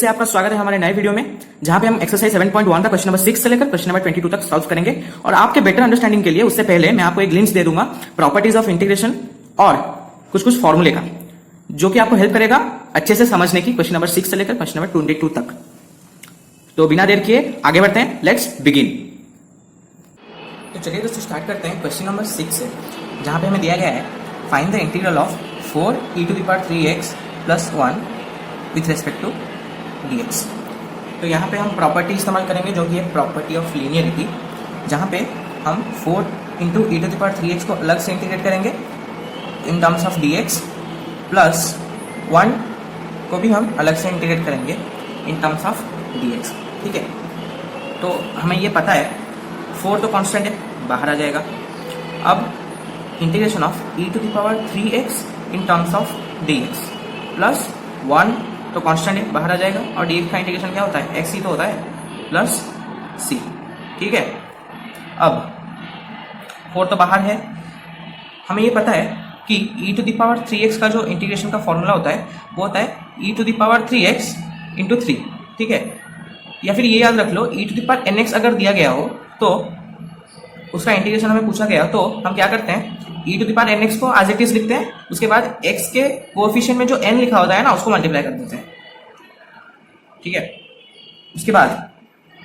से आपका स्वागत है हमारे नए वीडियो में, जहां पे हम एक्सरसाइज 7.1 का क्वेश्चन नंबर 6 से लेकर क्वेश्चन नंबर 22 तक सॉल्व करेंगे। और आपके बेटर अंडरस्टैंडिंग के लिए उससे पहले मैं आपको एक लिंक्स दे दूंगा प्रॉपर्टीज ऑफ इंटीग्रेशन और कुछ फॉर्मूले का, जो कि आपको हेल्प करेगा अच्छे से समझने की क्वेश्चन नंबर 6 से लेकर क्वेश्चन नंबर 22 तक। तो बिना देर किए आगे बढ़ते हैं, लेट्स बिगिन। तो चलिए दोस्तों स्टार्ट करते हैं क्वेश्चन नंबर 6 से, जहां पे हमें दिया गया है find the integral of 4e⁻³ + 1 with respect to dx। तो यहाँ पे हम प्रॉपर्टी इस्तेमाल करेंगे जो कि है प्रॉपर्टी ऑफ लीनियरिटी, जहाँ पे हम 4 × e⁻³ को अलग से इंटीग्रेट करेंगे in terms of dx, plus 1 को भी हम अलग से इंटीग्रेट करेंगे इन टर्म्स ऑफ dx। ठीक है, तो हमें ये पता है 4 तो कांस्टेंट है, बाहर आ जाएगा। अब integration of e⁻³ in terms of dx plus 1 तो कांस्टेंट है, बाहर आ जाएगा। और dx का इंटीग्रेशन क्या होता है, x ही तो होता है, प्लस c। ठीक है, अब 4 तो बाहर है। हमें ये पता है कि e⁻³ का जो इंटीग्रेशन का फॉर्मूला होता है वो होता है e⁻³ × 3। ठीक है, या फिर ये याद रख लो e⁻nx अगर दिया गया हो तो उसका इंटीग्रेशन हमें पूछा गया, तो हम क्या करते हैं e⁻nx को एज इट इज लिखते हैं, उसके बाद x के कोएफिशिएंट में जो n लिखा होता है ना उसको मल्टीप्लाई कर देते हैं। ठीक है, उसके बाद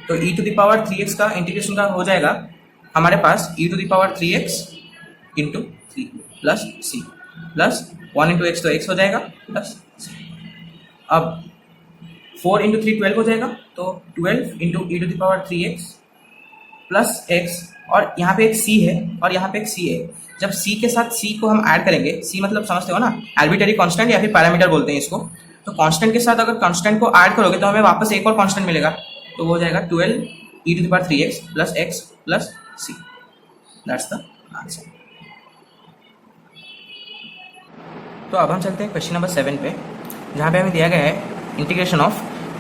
तो e⁻³ का इंटीग्रेशन का हो जाएगा हमारे पास e⁻³ × 3 plus c plus 1 × x तो x हो जाएगा प्लस c। अब 4 × 3 12 हो जाएगा, तो 12 × e⁻³ प्लस x, और यहाँ पे एक c है और यहाँ पे एक c है। जब c के साथ c को हम ऐड करेंगे, c मतलब समझते हो ना, आर्बिट्ररी कांस्टेंट या फिर पैरामीटर बोलते हैं इसको। तो कांस्टेंट के साथ अगर कांस्टेंट को ऐड करोगे तो हमें वापस एक और कांस्टेंट मिलेगा, तो वो हो जाएगा 12 e⁻³ plus x plus c। That's the answer. तो अब हम चलते हैं क्वेश्चन नंबर 7 पे, जहाँ पे हमें दिया गया है integration of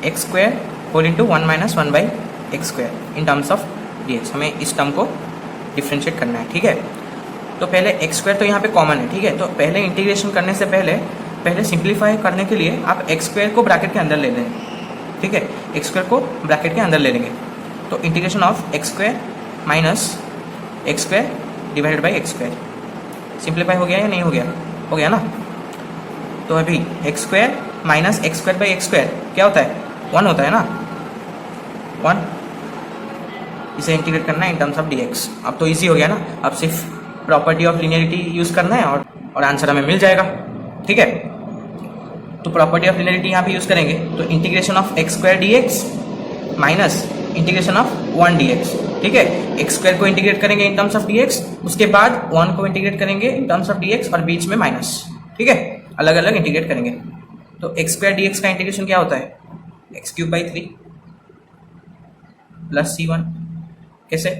x² whole into 1 - 1/x² in terms of dx। हमें इस टर्म को डिफ्रेंशिएट करना है। ठीक है, तो पहले x² तो यहाँ पे कॉमन है। ठीक है, तो पहले इंटीग्रेशन करने से पहले सिंप्लीफाई करने के लिए आप x² को ब्रैकेट के अंदर ले लेंगे। ठीक है, x² को ब्रैकेट के अंदर ले लेंगे, तो integration of x² minus x² divided by x²। Simplify हो गया या नहीं हो गया? हो गया ना। तो अभी x² माइनस x²/x² क्या होता है, 1 होता है ना, 1। इसे इंटीग्रेट करना है इन टर्म्स ऑफ dx। अब तो इजी हो गया ना, अब सिर्फ प्रॉपर्टी ऑफ लीनियरिटी यूज करना है और आंसर हमें मिल जाएगा। ठीक है, तो प्रॉपर्टी ऑफ लीनियरिटी यहाँ पे यूज करेंगे, तो integration of x² dx minus integration of 1 dx। ठीक है, x² को इंटीग्रेट करेंगे इन टर्म्स ऑफ dx, उसके बाद 1 को इंटीग्रेट करेंगे इन टर्म्स ऑफ dx और बीच में माइनस। ठीक है, अलग अलग इंटीग्रेट करेंगे। तो x² dx का इंटीग्रेशन क्या होता है, x³ प्लस c1। कैसे?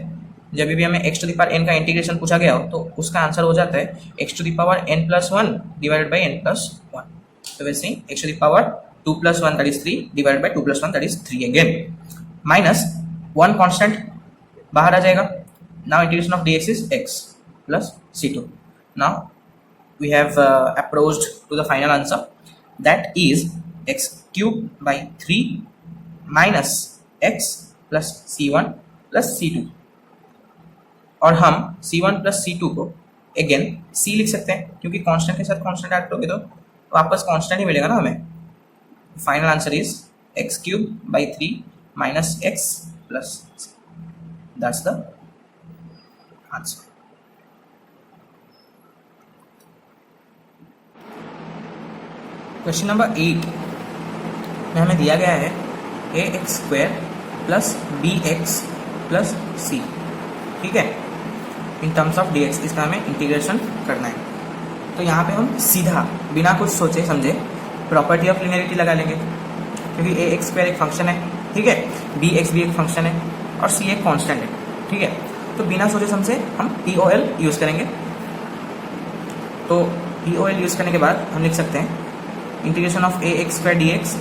जब भी हमें x⁴n का इंटीग्रेशन पूछा गया हो तो उसका आंसर हो जाता है x⁴n + 1 डिवाइडेड बाई n + 1। तो वैसे ही x⁴2 + 1 that is 3 divided by 2 + 1 that is 3 again, minus 1 constant बाहर आ जाएगा। Now integration of dx is x plus c2। Now we have approached to the final answer, that is x³/3 minus x plus c1 plus c2। और हम c1 plus c2 को again c लिख सकते हैं, क्योंकि कांस्टेंट के साथ constant add करोगे तो वापस कांस्टेंट ही मिलेगा ना हमें। Final answer is x³/3 minus x plus c। That's the answer. Question number 8 में हमें दिया गया है ax² plus bx plus c। ठीक है, इन टर्म्स ऑफ dx, इसका हमें इंटीग्रेशन करना है। तो यहाँ पे हम सीधा बिना कुछ सोचे समझे प्रॉपर्टी ऑफ लीनियरिटी लगा लेंगे, क्योंकि ax² एक फंक्शन है। ठीक है, bx भी एक फंक्शन है और c एक कांस्टेंट है। ठीक है, तो बिना सोचे समझे हम POL यूज करेंगे। तो POL यूज करने के बाद हम लिख सकते हैं integration of ax² dx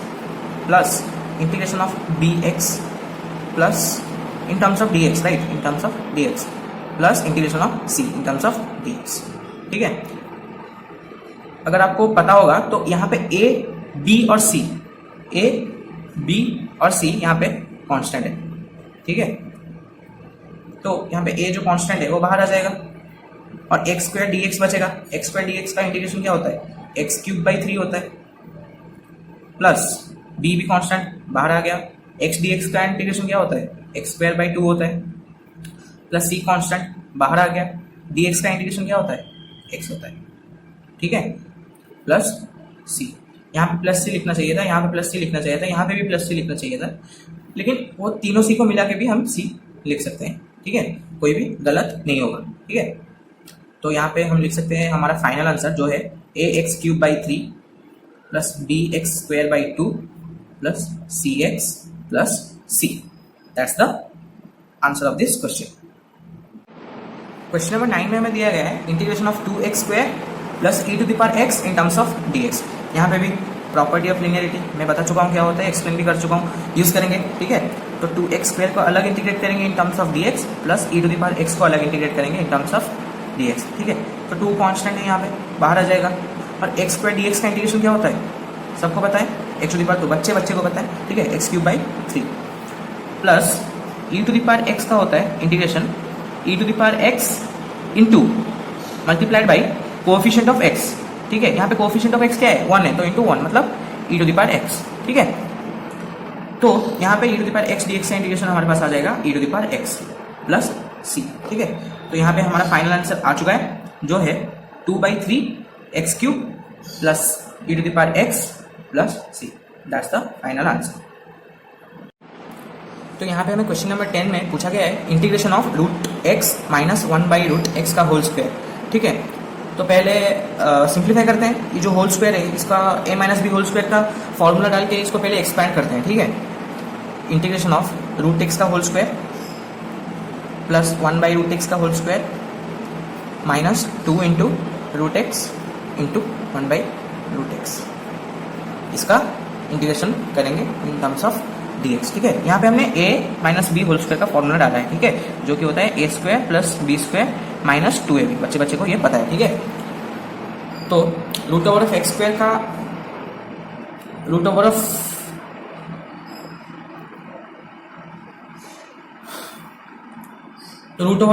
plus integration of bx plus in terms of dx, right, in terms of dx plus integration of c in terms of dx। ठीक है, अगर आपको पता होगा तो यहाँ पे a, b और c, a बी और सी यहाँ पे कांस्टेंट है, ठीक है। तो यहाँ पे ए जो कांस्टेंट है वो बाहर आ जाएगा और एक्स स्क्वायर डी एक्स बचेगा। एक्स स्क्वायर डी एक्स का इंटीग्रेशन क्या होता है, एक्स क्यूब बाई 3 होता है, प्लस बी भी कांस्टेंट बाहर आ गया। एक्स डी एक्स का इंटीग्रेशन क्या होता है, एक्स स्क्वायर बाई 2 होता है, प्लस सी कांस्टेंट बाहर आ गया। डी एक्स का इंटीग्रेशन क्या होता है, एक्स होता है, ठीक है, प्लस सी। यहाँ पे प्लस सी लिखना चाहिए था, यहाँ पे प्लस सी लिखना चाहिए था, यहाँ पे भी प्लस सी लिखना चाहिए था, लेकिन वो तीनों सी को मिला के भी हम सी लिख सकते हैं, ठीक है, कोई भी गलत नहीं होगा, ठीक है। तो यहाँ पे हम लिख सकते हैं हमारा फाइनल आंसर जो है a x cube by 3 plus b x square by 2 plus c x plus c. That's the answer of this question. Question number 9 में हमें दिया गया है integration of 2x square plus e to the power x in terms of dx। यहाँ पे भी property of linearity मैं बता चुका हूँ क्या होता है, एक्सप्लेन भी कर चुका हूँ, यूज करेंगे, ठीक है। तो 2x स्क्वायर को अलग इंटीग्रेट करेंगे in terms of dx plus e to the power x को अलग इंटीग्रेट करेंगे इन टर्म्स ऑफ dx, ठीक है। तो 2 कांस्टेंट है यहाँ पे बाहर आ जाएगा और x स्क्वायर dx का इंटीग्रेशन क्या होता है, सबको पता है, x टू द पावर 2 बच्चे को पता है, ठीक है, x cube by 3 plus e to the power x का होता है integration e to the power x into multiplied by coefficient of x, ठीक है। यहाँ पे कोएफिशिएंट ऑफ x क्या है, 1 है, तो इंटू 1 मतलब e to the power x, ठीक है। तो यहाँ पे e to the power x dx का इंटीग्रेशन हमारे पास आ जाएगा e to the power x plus c, ठीक है। तो यहाँ पे हमारा फाइनल आंसर आ चुका है जो है 2/3 x cube plus e to the power x plus c। That's the final answer. तो यहाँ पे हमें क्वेश्चन नंबर 10 में पूछा गया है integration of root x minus 1/√x का होल स्क्वायर, ठीक है। तो पहले सिंप्लीफाई करते हैं, ये जो होल स्क्वायर है इसका a minus B whole square का फॉर्मूला डाल के इसको पहले एक्सपैंड करते हैं, ठीक है। इंटीग्रेशन ऑफ रूट x का होल स्क्वायर प्लस 1/√x का whole square minus 2 into root x into 1/√x, इसका इंटीग्रेशन करेंगे इन टर्म्स ऑफ dx, ठीक है। यहाँ पे हमने a minus B whole square का फॉर्मूला डाला है, ठीक है, जो कि होता है a square plus b square minus 2ab। बच्चे को ये पता है, ठीक है। तो root over of x square का root over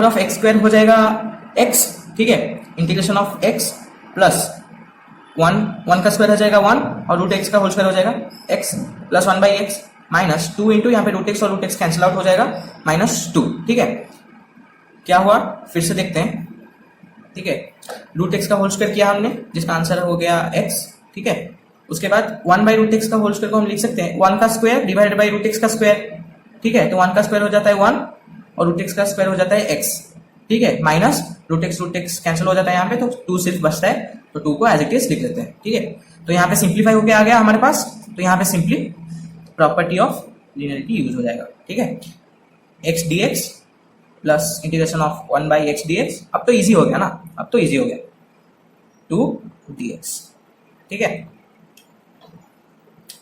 of x square हो जाएगा x, ठीक है। इंटीग्रेशन ऑफ x प्लस 1 का स्क्वायर हो जाएगा 1 और रूट एक्स का होल स्क्वायर हो जाएगा x plus 1/x minus 2 into यहाँ पे रूट एक्स और रूट एक्स कैंसिल आउट हो जाएगा -2, ठीक है। क्या हुआ फिर से देखते हैं, ठीक है। रूट एक्स का होल स्क्वायर किया हमने जिसका आंसर हो गया x, ठीक है। उसके बाद 1/√x का होल स्क्वायर को हम लिख सकते हैं 1 का square divided by root x का स्क्वायर, ठीक है। तो 1 का स्क्वायर हो जाता है 1 और रूट एक्स का स्क्वायर हो जाता है x, ठीक है, माइनस रूट एक्स कैंसिल हो जाता है यहाँ पे, तो 2 सिर्फ बचता है, तो 2 को एज इट इज लिख लेते हैं, ठीक है। तो यहाँ पे सिंप्लीफाई होके आ गया हमारे पास, तो यहाँ पे simply property of linearity use हो जाएगा, ठीक है। x dx plus integration of 1/x dx, अब तो इजी हो गया ना, अब तो इजी हो गया 2 dx, ठीक है।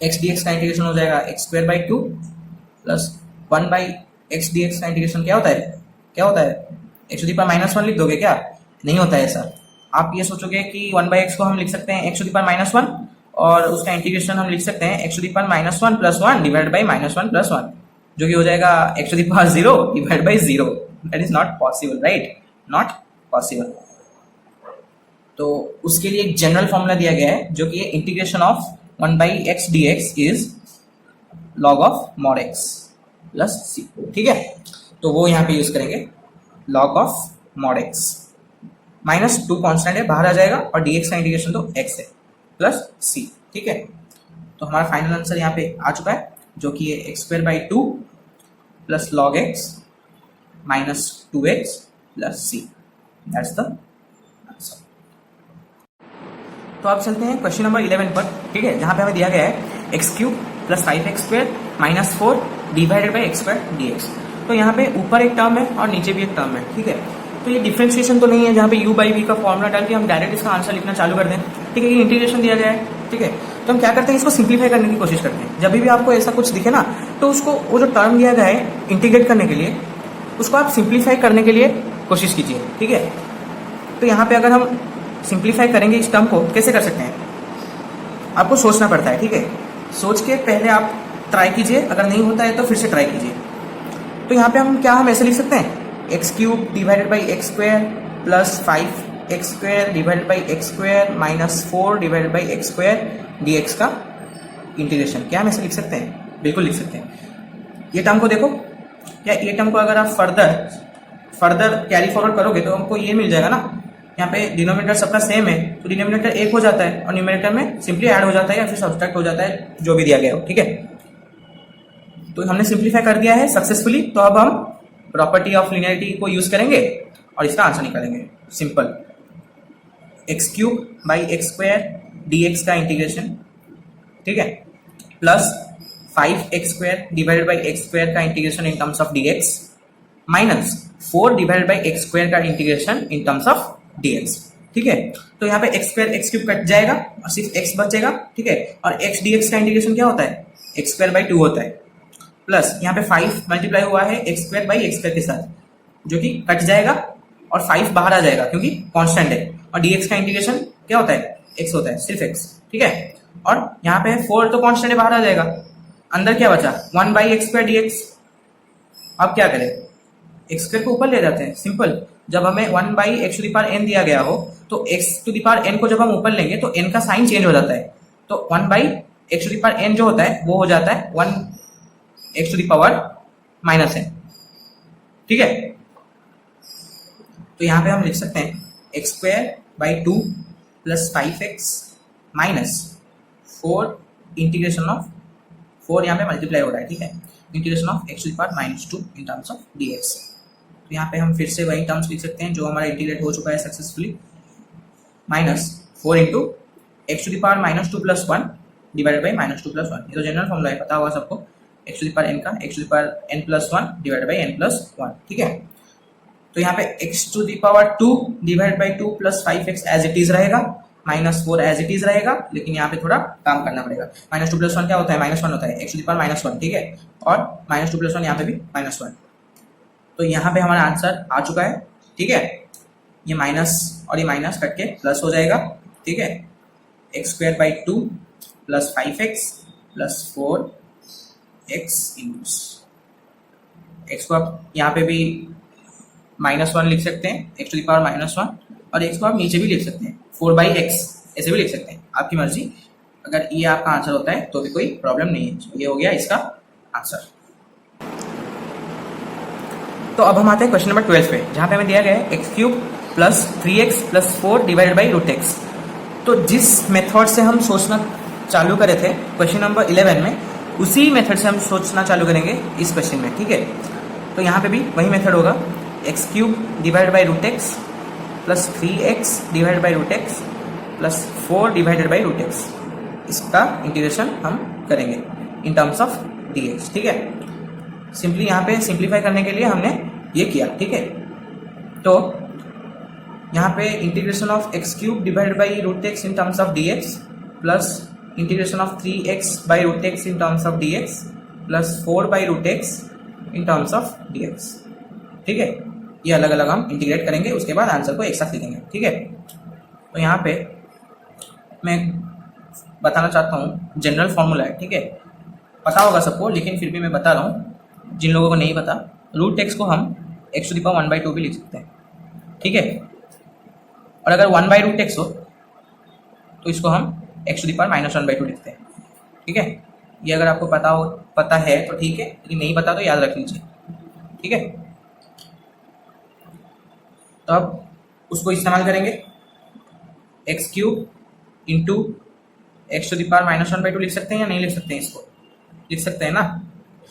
x dx का इंटीग्रेशन हो जाएगा x square by 2 plus 1/x dx का इंटीग्रेशन क्या होता है x टू द पावर -1 लिख दोगे क्या, नहीं होता है ऐसा। आप ये सोचोगे कि 1/x को हम लिख सकते हैं x टू द पावर -1 और उसका इंटीग्रेशन हम लिख सकते हैं x to the power -1 plus 1 divide by -1 plus 1, जो कि हो जाएगा x to the power 0 divide by 0। That is not possible, right, not possible. तो उसके लिए एक जनरल फॉर्मूला दिया गया है जो कि integration of 1/x dx is log of mod x plus c, ठीक है। तो वो यहाँ पे यूज करेंगे log of mod x, -2 constant है बाहर आ जाएगा और dx का इंटीग्रेशन तो x है प्लस c, ठीक है। तो हमारा फाइनल आंसर यहाँ पे आ चुका है जो कि है x square by 2 plus log x minus 2x plus c। That's the answer. तो अब चलते हैं क्वेश्चन नंबर 11 पर, ठीक है, जहां पे हमें दिया गया है x cube plus 5x square minus 4 divided by x square dx। तो यहाँ पे ऊपर एक टर्म है और नीचे भी एक टर्म है, ठीक है। तो ये डिफरेंशिएशन तो नहीं है जहाँ पे u बाई v का फॉर्मूला डाल के हम डायरेक्ट इसका आंसर लिखना चालू कर दें, ठीक है। ये इंटीग्रेशन दिया गया है, ठीक है। तो हम क्या करते हैं, इसको सिंप्लीफाई करने की कोशिश करते हैं। जब भी आपको ऐसा कुछ दिखे ना, तो उसको वो जो टर्म दिया गया है इंटीग्रेट करने के लिए, उसको आप सिंप्लीफाई करने के लिए कोशिश कीजिए, ठीक है। तो यहाँ पे अगर हम सिंप्लीफाई करेंगे इस टर्म को, कैसे कर सकते हैं, आपको सोचना पड़ता है, ठीक है। सोच के पहले आप ट्राई कीजिए, अगर नहीं होता है तो फिर से ट्राई कीजिए। तो यहाँ पे हम ऐसे लिख सकते हैं x cube divided by x square plus 5x square divided by x square minus 4 divided by x square dx का इंटीग्रेशन। क्या हम ऐसे लिख सकते हैं? बिल्कुल लिख सकते हैं। ये टर्म को देखो, क्या ये टर्म को अगर आप फर्दर कैरी फॉरवर्ड करोगे तो हमको ये मिल जाएगा ना, यहाँ पे डिनोमिनेटर सबका सेम है तो डिनोमिनेटर एक हो जाता है और न्यूमरेटर में सिंपली ऐड हो जाता है या फिर सब्सट्रैक्ट हो जाता है, जो भी दिया गया हो, ठीक है। तो हमने सिंप्लीफाई कर दिया है सक्सेसफुली। तो अब हम प्रॉपर्टी ऑफ लिनियरिटी को यूज करेंगे और इसका आंसर निकालेंगे। Simple, x cube by x square dx का इंटीग्रेशन, ठीक है, plus 5x square divided by x square का integration in terms of dx minus 4 divided by x square का integration in terms of dx, ठीक है। तो यहाँ पे x square x cube cut जाएगा और सिर्फ x बचेगा, ठीक है। और x dx का इंटीग्रेशन क्या होता है? एक्स स्क्वायर बाई 2 होता है, प्लस यहाँ पे 5 मल्टीप्लाई हुआ है x square by x square के साथ, जो कि कट जाएगा और 5 बाहर आ जाएगा क्योंकि कांस्टेंट है। और dx का इंटीग्रेशन क्या होता है? x होता है, सिर्फ x, ठीक है। और यहाँ पे 4 तो कांस्टेंट है, बाहर आ जाएगा। अंदर क्या बचा? 1 बाई एक्स स्क्वायर dx। अब क्या करें? एक्स स्क्वायर को ऊपर ले जाते हैं, सिंपल। जब हमें 1 by x to the power n दिया गया हो तो x to the power n को जब हम ऊपर लेंगे तो n का साइन चेंज हो जाता है। तो 1 by x to the power n जो होता है वो हो जाता है 1 x to the power minus n, ठीक है। तो यहाँ पे हम लिख सकते हैं x square by 2 plus 5x minus 4 integration of 4 यहाँ पे मल्टीप्लाई हो रहा है, ठीक है, integration of x to the power minus 2 in terms of dx। तो यहाँ पे हम फिर से वही टर्म्स लिख सकते हैं जो हमारा इंटीग्रेट हो चुका है successfully, minus 4 into x to the power minus 2 plus 1 divided by minus 2 plus 1। ये तो जनरल फॉर्मूला है, पता होगा सबको, x to the power n का x to the power n plus 1 divided by n plus 1, ठीक है। तो यहाँ पे x to the power 2 divide by 2 plus 5x as it is रहेगा, माइनस 4 एज इट इज रहेगा, लेकिन यहाँ पे थोड़ा काम करना पड़ेगा। माइनस 2 प्लस 1 क्या होता है? माइनस 1 होता है, x to the power minus 1, ठीक है। और माइनस 2 प्लस 1 यहाँ पे भी माइनस 1। तो यहाँ पे हमारा आंसर आ चुका है, ठीक है। ये माइनस और ये माइनस कट के प्लस हो जाएगा, ठीक है। X square by 2 plus 5x plus 4x into x को आप यहाँ पे भी -1 लिख सकते हैं, एक्स टू द पावर -1, और एक्स को आप नीचे भी लिख सकते हैं 4 बाई एक्स, ऐसे भी लिख सकते हैं, आपकी मर्जी। अगर ये आपका आंसर होता है तो भी कोई प्रॉब्लम नहीं है। ये हो गया इसका आंसर। तो अब हम आते हैं क्वेश्चन नंबर 12 पे, जहाँ पे हमें दिया गया है x cube plus 3x plus 4 divided by root x. तो जिस मेथड से हम सोचना चालू करे थे क्वेश्चन नंबर 11 में, उसी मेथड से हम सोचना चालू करेंगे इस क्वेश्चन में, ठीक है। तो यहाँ पे भी वही मेथड होगा, x cube divided by root x plus 3x divided by root x plus 4 divided by root x. इसका इंटीग्रेशन हम करेंगे इन टर्म्स ऑफ dx, ठीक है। सिंपली यहाँ पे सिंप्लीफाई करने के लिए हमने ये किया, ठीक है। तो यहाँ पे integration of x cube divided by root x in terms of dx plus integration of 3x by root x in terms of dx plus 4 by root x in terms of dx, ठीक है। ये अलग अलग हम integrate करेंगे, उसके बाद answer को एक साथ लिखेंगे, ठीक है। तो यहाँ पे मैं बताना चाहता हूँ जनरल फॉर्मूला है, ठीक है, पता होगा सबको, लेकिन फिर भी मैं बता रहा हूँ जिन लोगों को नहीं पता। रूट एक्स को हम एक्स टू द पावर 1/2 भी लिख सकते हैं, ठीक है। और अगर 1/√x हो तो इसको हम एक्स टू द पावर -1/2 लिखते हैं, ठीक है। ये अगर आपको पता है तो ठीक है, लेकिन नहीं पता तो याद रख लीजिए, ठीक है। तो अब उसको इस्तेमाल करेंगे, x cube into x to the power -1/2 लिख सकते हैं या नहीं लिख सकते हैं? इसको लिख सकते हैं ना।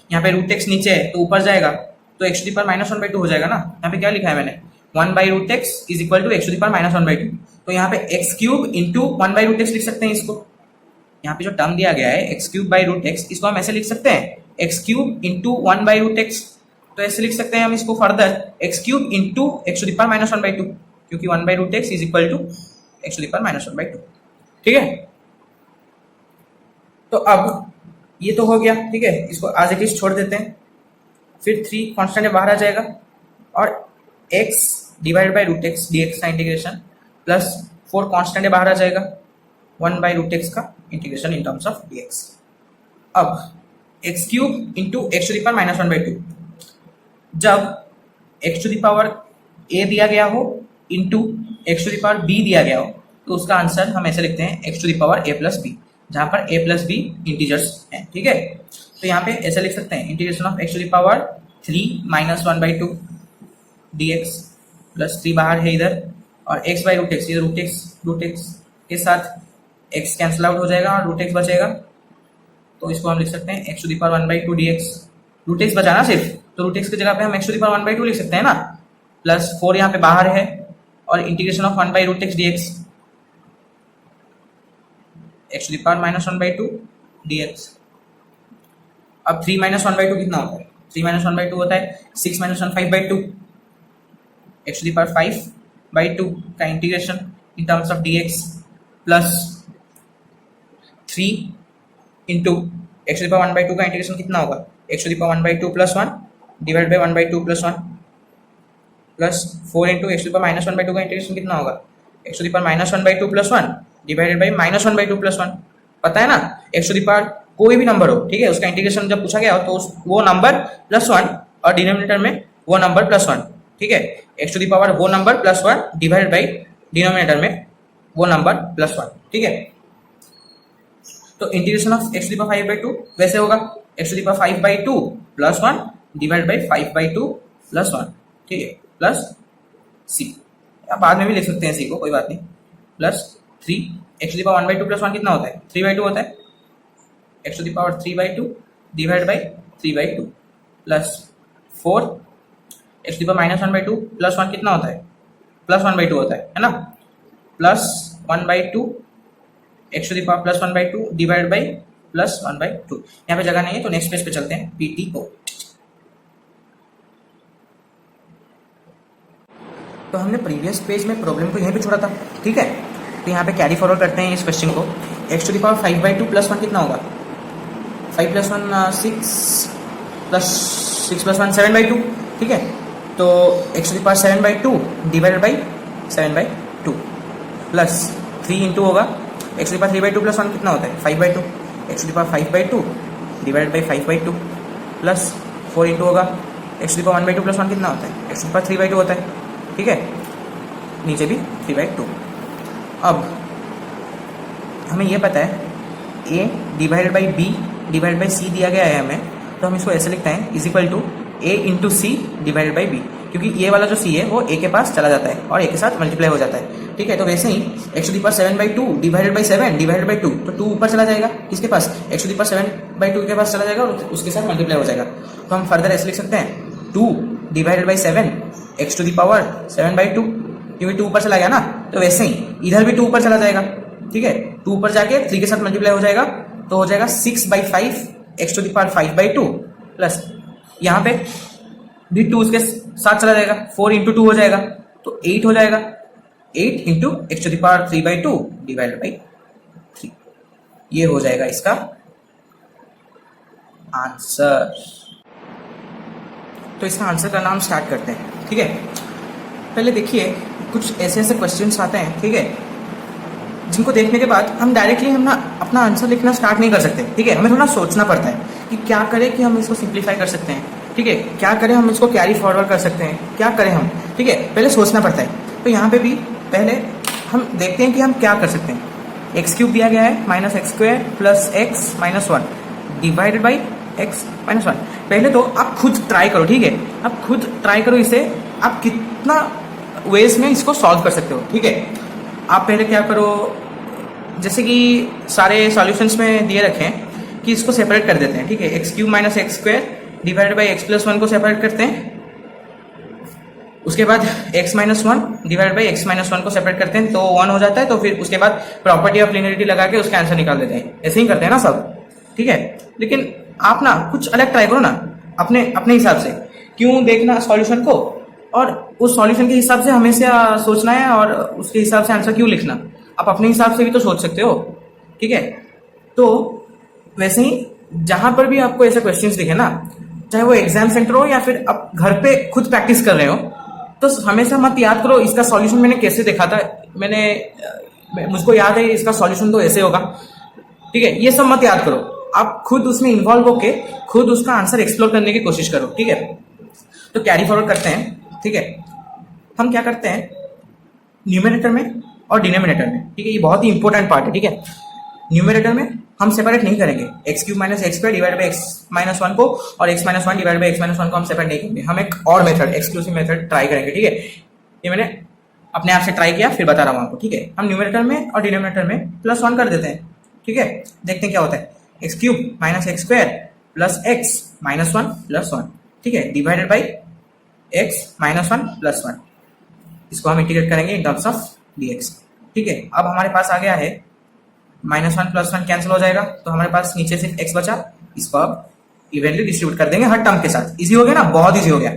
यहाँ पे रूट एक्स नीचे है तो ऊपर जाएगा, तो एक्स टू द पावर -1/2 हो जाएगा ना। यहाँ पे क्या लिखा है मैंने? 1/√x is equal to x to the power -1/2। तो यहाँ पे एक्स क्यूब इंटू 1/√x लिख सकते हैं इसको। यहाँ पे जो टर्म दिया गया है x cube by root x, इसको हम ऐसे लिख सकते हैं, एक्स क्यूब इंटू 1/√x। तो ऐसे लिख सकते हैं हम इसको further, x cube into x to the power -1/2, क्योंकि 1/√x is equal to x to the power -1/2, ठीक है। तो अब ये तो हो गया, ठीक है। इसको एज इट इज छोड़ देते हैं, फिर 3 कॉन्स्टेंट बाहर आ जाएगा और x divide by root x dx का इंटीग्रेशन प्लस 4 कॉन्स्टेंट बाहर आ जाएगा, 1/√x का integration in terms of dx। अब x cube into x to the power minus one by two. जब x to the power A दिया गया हो into x to the power B दिया गया हो तो उसका आंसर हम ऐसे लिखते हैं x to the power A plus B, जहां पर ए प्लस बी इंटीजर्स हैं। ठीक है, तो यहाँ पे ऐसे लिख सकते हैं integration of x to the power 3 minus one by two d x plus 3 बाहर है इधर, और x बाई रूट एक्स, ये रूट एक्स के साथ x कैंसिल आउट हो जाएगा और रूट एक्स बचेगा, तो इसको हम लिख सकते हैं x to the power one by two d x. Root x बचा ना सिर्फ, तो रूट एक्स की जगह पे हम x to the power one by two लिख सकते हैं ना, प्लस 4 यहाँ पे बाहर है और integration of one by root x d x, x to the power minus one by two d x. अब 3 माइनस वन बाई टू कितना होता है? 3 माइनस वन बाई टू होता है 6 minus one 5 by two, x to the power 5 by two का integration in terms of d x plus 3 into x to the power one by two का integration कितना होगा? X to the power one by two plus one divide by one by two plus one plus 4 into x to the power minus one by two का integration कितना होगा? X to the power minus one by two plus one divided by minus one by two plus one. पता है ना, x to the power कोई भी number हो, ठीक है, उसका इंटीग्रेशन जब पूछा गया हो तो वो नंबर प्लस वन और डिनोमिनेटर में वो नंबर प्लस वन। ठीक है, एक्स टू द पावर वो number plus one divided by denominator में वो नंबर प्लस वन। ठीक है, तो integration of x to the power 5 by two वैसे होगा x to the power 5 by two plus one divide by 5 by two plus one. ठीक है, plus सी, आप बाद में भी लिख सकते हैं सी को, कोई बात नहीं, plus 3 x to the power one by two plus one कितना होता है? 3 बाई टू होता है, x to the power 3 by two divide by 3 by two plus 4 x to the power minus one by two plus one कितना होता है? Plus one by two होता है ना, plus one by two x to the power plus one by two divide by plus one by two. यहाँ पे जगह नहीं है तो नेक्स्ट पेज पे चलते हैं, PTO। तो हमने प्रीवियस पेज में प्रॉब्लम को यहीं पे छोड़ा था। ठीक है, तो यहाँ पे कैरी फॉरवर्ड करते हैं इस क्वेश्चन को। X to the power 5 by two plus one कितना होगा? 5 plus one 6 plus one 7 by two. ठीक है, तो x to the power 7 by two divided by 7 by two plus 3 into होगा x to the power 3 by two plus one कितना होता है? 5 by two, x to the power 5 by two divided by 5 by two plus 4 into होगा x to the power 1 by two plus one कितना होता है? X to the power 3 by two होता है। ठीक है, नीचे भी 3 बाई टू। अब हमें ये पता है a divided by b divided by c दिया गया है हमें, तो हम इसको ऐसे लिखते हैं is equal to a into C divided by b, क्योंकि ये वाला जो c है वो a के पास चला जाता है और a के साथ मल्टीप्लाई हो जाता है। ठीक है, तो वैसे ही x to the power 7 by two divided by 7 divided by 2, तो 2 ऊपर चला जाएगा, किसके पास? X to the power 7 by two के पास चला जाएगा और उसके साथ मल्टीप्लाई हो जाएगा। तो हम फर्दर ऐसे लिख सकते हैं 2 divided by 7 x to the power 7 by two, क्योंकि 2 ऊपर चला गया ना, तो वैसे ही इधर भी 2 ऊपर चला जाएगा। ठीक है, 2 ऊपर जाके 3 के साथ मल्टीप्लाई हो जाएगा, तो हो जाएगा 6 by 5 x to the power 5 by two plus यहाँ पे भी 2 उसके साथ चला जाएगा, 4 इंटू 2 हो जाएगा, तो 8 हो जाएगा, 8 into x to the power 3 by two divided by 3। ये हो जाएगा इसका आंसर। तो इसका आंसर करना हम स्टार्ट करते हैं। ठीक है, पहले देखिए कुछ ऐसे ऐसे क्वेश्चंस आते हैं, ठीक है, जिनको देखने के बाद हम डायरेक्टली हम ना अपना आंसर लिखना स्टार्ट नहीं कर सकते। ठीक है, हमें थोड़ा सोचना पड़ता है कि क्या करें कि हम इसको सिंप्लीफाई कर सकते हैं। ठीक है, क्या करें हम इसको कैरी फॉरवर्ड कर सकते हैं, क्या करें हम। ठीक है, पहले सोचना पड़ता है। तो यहाँ पे भी पहले हम देखते हैं कि हम क्या कर सकते हैं। एक्स क्यूब दिया गया है minus x square plus x minus one divided by x minus one. पहले तो आप खुद ट्राई करो। ठीक है, आप खुद ट्राई करो इसे, आप कितना वेज में इसको सॉल्व कर सकते हो। ठीक है, आप पहले क्या करो, जैसे कि सारे सॉल्यूशंस में दिए रखे हैं कि इसको सेपरेट कर देते हैं। ठीक है, x cube minus x square divided by x plus one को सेपरेट करते हैं, उसके बाद x minus one divide by x minus one को सेपरेट करते हैं, तो 1 हो जाता है। तो फिर उसके बाद प्रॉपर्टी ऑफ लिनियरिटी लगा के उसका आंसर निकाल देते हैं। ऐसे ही करते हैं ना सब। ठीक है, लेकिन आप ना कुछ अलग ट्राई करो ना, अपने अपने हिसाब से। क्यों देखना सॉल्यूशन को और उस सॉल्यूशन के हिसाब से हमेशा सोचना है और उसके हिसाब से आंसर क्यों लिखना? आप अपने हिसाब से भी तो सोच सकते हो। ठीक है, तो वैसे ही जहां पर भी आपको ऐसे क्वेश्चंस दिखे ना, चाहे वो एग्जाम सेंटर हो या फिर आप घर पे खुद प्रैक्टिस कर रहे हो, तो हमेशा मत याद करो इसका सॉल्यूशन मैंने कैसे देखा था, मुझको याद है इसका सॉल्यूशन तो ऐसे होगा। ठीक है, ये सब मत याद करो। आप खुद उसमें इन्वॉल्व होके खुद उसका आंसर एक्सप्लोर करने की कोशिश करो, ठीक है। तो कैरी फॉरवर्ड करते हैं, ठीक है। हम क्या करते हैं न्यूमरेटर में और डिनोमिनेटर में, ठीक है, ये बहुत ही इंपॉर्टेंट पार्ट है, ठीक है। न्यूमरेटर में हम सेपरेट नहीं करेंगे x cube minus x square divide by x minus one को, और x minus one divide by x minus one को हम सेपरेट नहीं करेंगे। हम एक और मेथड, एक्सक्लूसिव मेथड ट्राई करेंगे, ठीक है। ये मैंने अपने आप से ट्राई किया, फिर बता रहा हूँ आपको, ठीक है। हम न्यूमरेटर में और डिनोमिनेटर में प्लस वन कर देते हैं, ठीक है। देखते हैं क्या होता है। X cube minus x square plus x minus one plus one, ठीक है, divided by x minus one plus one. इसको हम इंटीग्रेट करेंगे इन टर्म्स ऑफ dx, ठीक है। अब हमारे पास आ गया है minus one plus one cancel हो जाएगा, तो हमारे पास नीचे सिर्फ x बचा। इसको अब इवेंटली डिस्ट्रीब्यूट कर देंगे हर टर्म के साथ। इजी हो गया ना, बहुत इजी हो गया।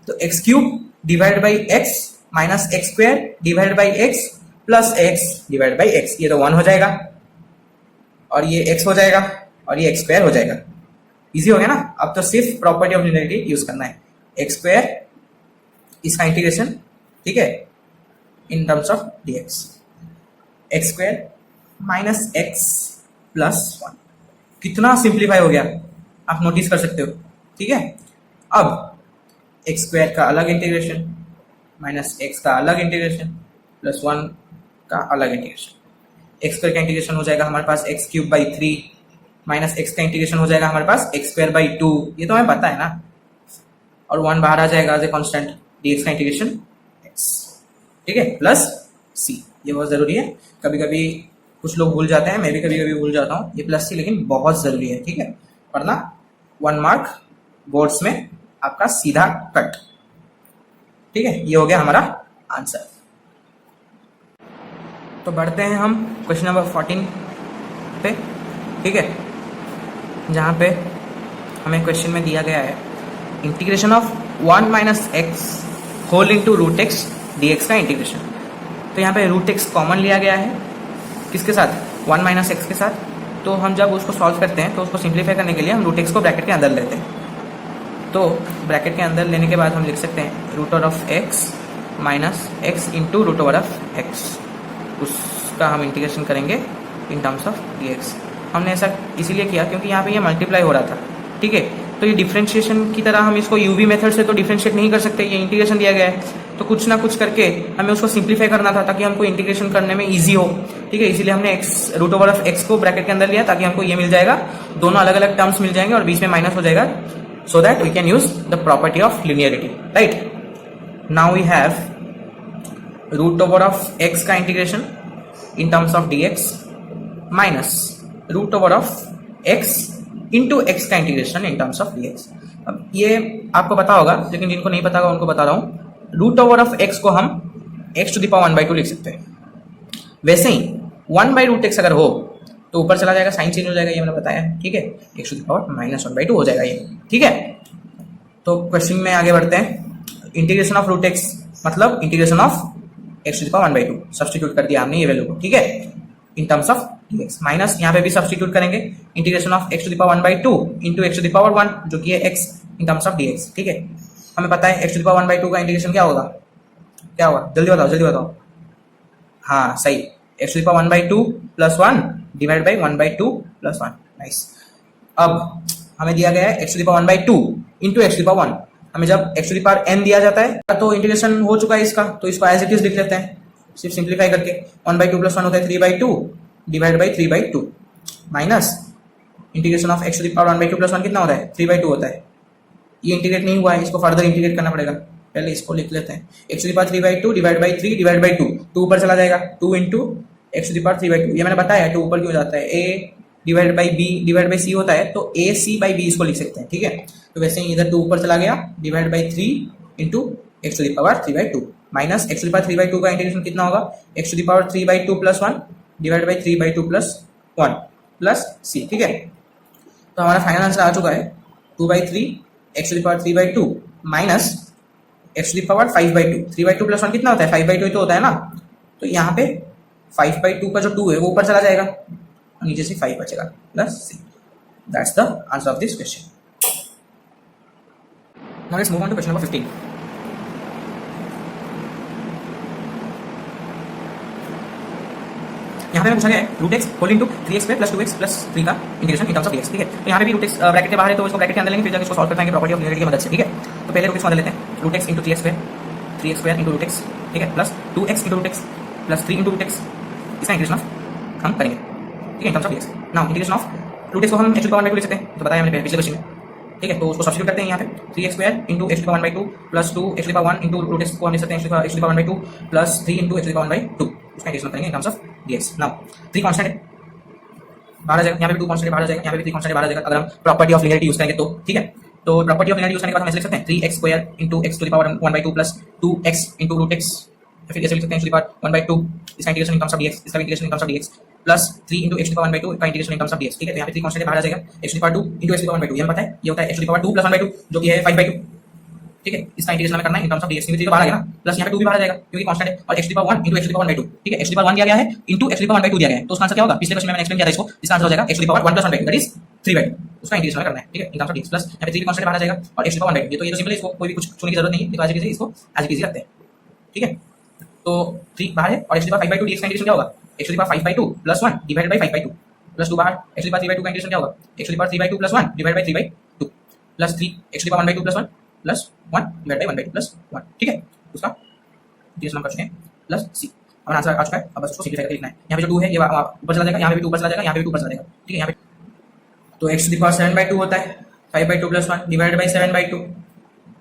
तो x cube divide by x minus x square divide by x plus x divide by x, ये तो वन हो जाएगा, और ये x हो जाएगा, और ये एक्स स्क्वायर हो जाएगा। इजी हो गया ना। अब तो सिर्फ प्रॉपर्टी ऑफ लिनियरिटी यूज करना है। एक्स स्क्वायर इसका इंटीग्रेशन, ठीक है, in terms of dx, x square minus x plus one. कितना सिंप्लीफाई हो गया आप नोटिस कर सकते हो, ठीक है। अब एक्स स्क्वायर का अलग इंटीग्रेशन माइनस एक्स का अलग इंटीग्रेशन प्लस वन का अलग इंटीग्रेशन। एक्स स्क्वायर का इंटीग्रेशन हो जाएगा हमारे पास x cube by three, minus x का इंटीग्रेशन हो जाएगा हमारे पास एक्स स्क्वायर बाई टू, ये तो हमें पता है ना, और वन बाहर आ जाएगा एज ए कॉन्स्टेंट, dx का इंटीग्रेशन एक्स, ठीक है, प्लस सी। ये बहुत जरूरी है, कभी कभी कुछ लोग भूल जाते हैं, मैं भी कभी कभी भूल जाता हूँ ये प्लस सी, लेकिन बहुत जरूरी है, ठीक है, वरना 1 मार्क बोर्ड्स में आपका सीधा कट, ठीक है। ये हो गया हमारा आंसर। तो बढ़ते हैं हम क्वेश्चन नंबर 14 पे, ठीक है, जहाँ पे हमें क्वेश्चन में दिया गया है integration of 1 minus x whole into root x dx का इंटीग्रेशन। तो यहाँ पे रूट एक्स कॉमन लिया गया है, किसके साथ, 1 माइनस एक्स के साथ। तो हम जब उसको सॉल्व करते हैं तो उसको सिंप्लीफाई करने के लिए हम रूट एक्स को ब्रैकेट के अंदर लेते हैं। तो ब्रैकेट के अंदर लेने के बाद हम लिख सकते हैं root over of x minus x into root over of x, उसका हम इंटीग्रेशन करेंगे इन टर्म्स ऑफ dx। हमने ऐसा इसीलिए किया क्योंकि यहाँ पे ये मल्टीप्लाई हो रहा था, ठीक है। तो ये डिफरेंशिएशन की तरह हम इसको यूवी मेथड से तो डिफरेंशिएट नहीं कर सकते, ये इंटीग्रेशन दिया गया है, तो कुछ ना कुछ करके हमें उसको सिंप्लीफाई करना था ताकि हमको इंटीग्रेशन करने में इजी हो, ठीक है। इसीलिए हमने x root over of x को ब्रैकेट के अंदर लिया ताकि हमको ये मिल जाएगा, दोनों अलग अलग टर्म्स मिल जाएंगे और बीच में माइनस हो जाएगा, so that we can use the property of linearity, right. Now we have root over of x का integration in terms of dx minus root over of x into x का integration in terms of dx। अब ये आपको पता होगा, लेकिन जिनको नहीं पता होगा उनको बता रहा हूँ। रूट ओवर ऑफ एक्स को हम एक्स टू द पावर 1/2 लिख सकते हैं। वैसे ही 1/√x अगर हो तो ऊपर चला जाएगा, साइन चेंज हो जाएगा, ये मैंने बताया, ठीक है। X to the power minus 1/2 हो जाएगा ये, ठीक है। तो क्वेश्चन में आगे बढ़ते हैं। इंटीग्रेशन ऑफ रूट एक्स मतलब integration of x to the power 1/2 substitute कर दिया हमने ये वैल्यू को, ठीक है, in terms of dx minus यहाँ पे भी सब्सटीट्यूट करेंगे integration of x to the power 1/2 into x to the power 1 जो कि है x in terms of dx, ठीक है। हमें पता है एक्स टू द पावर 1/2 का इंटीग्रेशन क्या होगा, क्या होगा, जल्दी बताओ जल्दी बताओ। हाँ सही, x to the power 1/2 plus 1 divide by 1/2 plus 1, nice. अब हमें दिया गया है x to the power 1/2 into x to the power 1। हमें जब x to the power n दिया जाता है तो इंटीग्रेशन हो चुका है इसका, तो इसको एज इट इज लिख लेते हैं सिर्फ सिंप्लीफाई करके। 1/2 प्लस 1 होता है 3/2 divide by 3/2 minus integration of x to the power 1/2 plus 1 कितना होता है 3/2 होता है। ये इंटीग्रेट नहीं हुआ है, इसको फर्दर इंटीग्रेट करना पड़ेगा, पहले इसको लिख लेते हैं। X to the power 3/2 divide by 3 divide by 2, 2 ऊपर चला जाएगा, 2 into x to the power 3/2। ये मैंने बताया 2 ऊपर क्यों जाता है, a divide by b divide by c होता है, तो a c बाई b इसको लिख सकते हैं, ठीक है। तो वैसे ही इधर 2 ऊपर चला गया divide by 3 into x to the power 3/2 minus x to the power 3/2 का इंटीग्रेशन कितना होगा, x to the power 3/2 plus 1 divide by 3/2 plus 1 plus c, ठीक है। तो हमारा फाइनल आंसर आ चुका है 2/3 x to the power 3/2 minus x to the power 5/2। 3/2 plus 1 कितना होता है 5/2 तो होता है ना, तो यहाँ पे 5/2 का जो 2 है वो ऊपर चला जाएगा, नीचे से 5 बचेगा plus c। That's the answer of this question. Now let's move on to question number 15। यहाँ पे पूछा गया है root x whole into 3x² plus 2x plus 3 का integration in terms of dx, ठीक है। तो यहाँ पे भी रूट एक्स ब्रैकेट के बाहर है तो इसको ब्रैकेट के अंदर लेंगे, फिर जाकर इसको सॉल्व कर पाएंगे प्रॉपर्टी ऑफ लीनियरिटी की मदद से, ठीक है। तो पहले रूट एक्स मदद लेते हैं, root x into 3x² into root x, ठीक है, plus 2x into root x plus 3 into root x, इसका इंटीग्रेशन ऑफ हम करेंगे, ठीक है, in terms of dx। Now integration of root x को हम x⁴ लिख सकते हैं, तो बताया मैंने पिछले क्वेश्चन में, ठीक है। तो उसको सब्स्टिट्यूट करते हैं यहाँ पे 3x² into x⁴ plus 2x⁴ into root x को हम लिख सकते हैं x⁴ प्लस 3 इंटू x⁴ उसका इंटीग्रेशन करेंगे in terms of dx। Now 3 constant है, बाहर आ जाएगा, यहाँ पे भी 2 कांस्टेंट बाहर आ जाएगा, यहाँ पे भी 3 कांस्टेंट बाहर आ जाएगा अगर हम प्रॉपर्टी ऑफ लीनियरिटी यूज करेंगे तो, ठीक है। तो प्रॉपर्टी ऑफ लीनियरिटी यूज करने के बाद हम ऐसे लिख सकते हैं 3x² into x⁴ plus 2x into root x, फिर ऐसे लिख सकते हैं x⁴ इसका integration in terms of dx, इसका integration in terms of dx plus 3 into x⁴ का integration in terms of dx, ठीक है। तो यहाँ पे 3 कांस्टेंट बाहर आ जाएगा, x⁴ इंटू x⁴ ये हमें पता है, ये होता है x⁴ प्लस 1/2 जो कि है 5/2, ठीक है। इसका इंटीग्रेशन हमें करना है इन टर्म्स ऑफ dx, क्योंकि 3 बाहर आ गया ना, प्लस यहाँ पे 2 भी बाहर आ जाएगा क्योंकि कांस्टेंट है, और x⁴ इंटू x⁴ 1/2, ठीक है। x⁴ दिया गया है इंटू x⁴ दिया गया है, तो उसका आंसर क्या होगा, पिछले क्वेश्चन में मैंने एक्सप्लेन किया था इसको, इसका आंसर हो जाएगा x⁴ 1 + 1/2 दैट इज 3/2, उसका इंटीग्रेशन हमें करना है, ठीक है, in terms of dx। Plus यहाँ पे 3 भी कांस्टेंट बाहर आ जाएगा और x⁴ 1/2, ये तो सिंपल है, इसको कोई भी कुछ छूने की जरूरत नहीं है, तो आज की इसको आज की रखते हैं, ठीक है। तो 3 बाहर है और x⁴ 5/2 dx का इंटीग्रेशन क्या होगा, x⁴ 5/2 plus 1 divided by 5/2 plus 2 बाहर, x⁴ 3/2 का इंटीग्रेशन क्या होगा, x⁴ 3/2 plus 1 divided by 3/2 plus 3 x⁴ 1/2 plus 1 plus 1 divided by 1/2 plus 1, ठीक है। उसका इंटीग्रेशन हम कर चुके हैं प्लस c, हमारा आंसर आ चुका है। अब बस उसको सिंपलीफाई करके लिखना है, यहाँ पे जो 2 है ये ऊपर चला जाएगा, यहाँ पे भी 2 ऊपर चला जाएगा, यहाँ पे भी 2 ऊपर चला जाएगा, ठीक है। यहाँ पे तो x⁴ 7/2 होता है 5/2 plus 1 divided by 7/2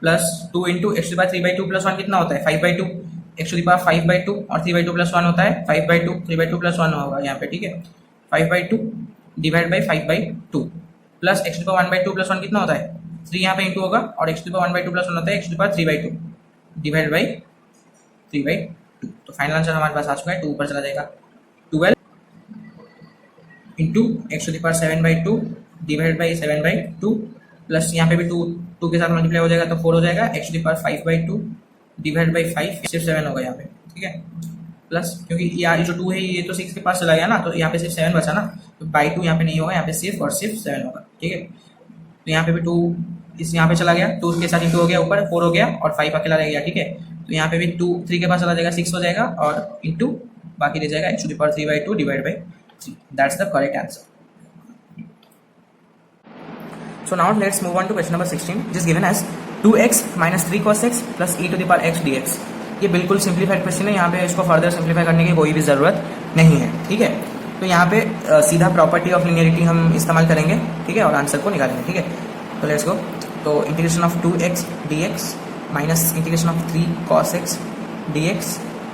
plus 2 into x⁴ 3/2 plus 1 कितना होता है 5/2, x⁴ 5/2 और 3/2 प्लस 1 होता है 5/2, 3/2 प्लस 1 होगा यहाँ पे, ठीक है। 5/2 divide by 5/2 plus x⁴ 1/2 plus 1 कितना होता है 3, यहाँ पे इंटू होगा, और x⁴ 1/2 प्लस 1 होता है x⁴ 3/2 डिवाइड बाय 3/2। तो फाइनल आंसर हमारे पास आ चुका है, 2 ऊपर चला जाएगा, 12 into x⁴ 7/2 divide by 7/2 plus यहाँ पे भी 2 के साथ मल्टीप्लाई हो जाएगा तो 4 हो जाएगा, x⁴ 5/2 डिवाइड बाई 5 सिर्फ 7 होगा यहाँ पे, ठीक है। प्लस क्योंकि यहाँ जो 2 है ये तो 6 के पास चला गया ना, तो यहाँ पे सिर्फ 7 बचा ना, तो बाई 2 यहाँ पे नहीं होगा, यहाँ पे सिर्फ और सिर्फ 7 होगा, ठीक है। तो यहाँ पे भी 2 इस यहाँ पे चला गया, 2 के साथ इंटू हो गया, ऊपर 4 हो गया और 5 अकेला रह गया, ठीक है। तो यहाँ पे भी 3 के पास चला जाएगा, 6 हो जाएगा और इंटू बाकी रह जाएगा x⁴ 3/2 divide by 3, that's the correct answer. So now let's move on to question number 16, which is given as 2x minus 3 cos x plus e to the power x dx। ये बिल्कुल simplified question है, यहाँ पे इसको further simplify करने की कोई भी जरूरत नहीं है, ठीक है। तो यहाँ पे सीधा प्रॉपर्टी ऑफ लिनियरिटी हम इस्तेमाल करेंगे, ठीक है, और आंसर को निकालेंगे, ठीक है। तो लेट्स गो। तो integration of 2x dx minus integration of 3 cos x dx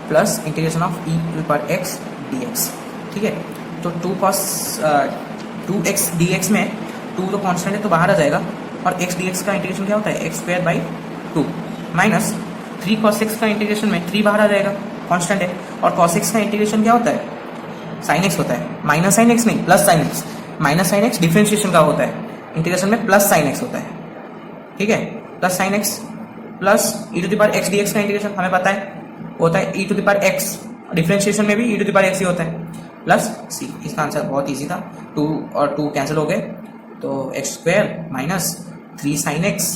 plus integration of e to the power x dx, ठीक है। तो 2x dx में 2 तो कांस्टेंट है तो बाहर आ जाएगा, और x dx का इंटीग्रेशन क्या होता है x²/2 माइनस 3 cos x का इंटीग्रेशन में 3 बाहर आ जाएगा, कांस्टेंट है, और cos x का इंटीग्रेशन क्या होता है sin x होता है, माइनस sin x नहीं plus sin x, minus sin x differentiation का होता है, इंटीग्रेशन में प्लस sin x होता है, ठीक है। Plus sin x plus e to the power x dx का इंटीग्रेशन हमें पता है होता है e to the power x, differentiation में भी e to the power x ही होता है, प्लस c। इसका आंसर बहुत ईजी था, 2 और 2 कैंसिल हो गए, तो x² minus 3 sin x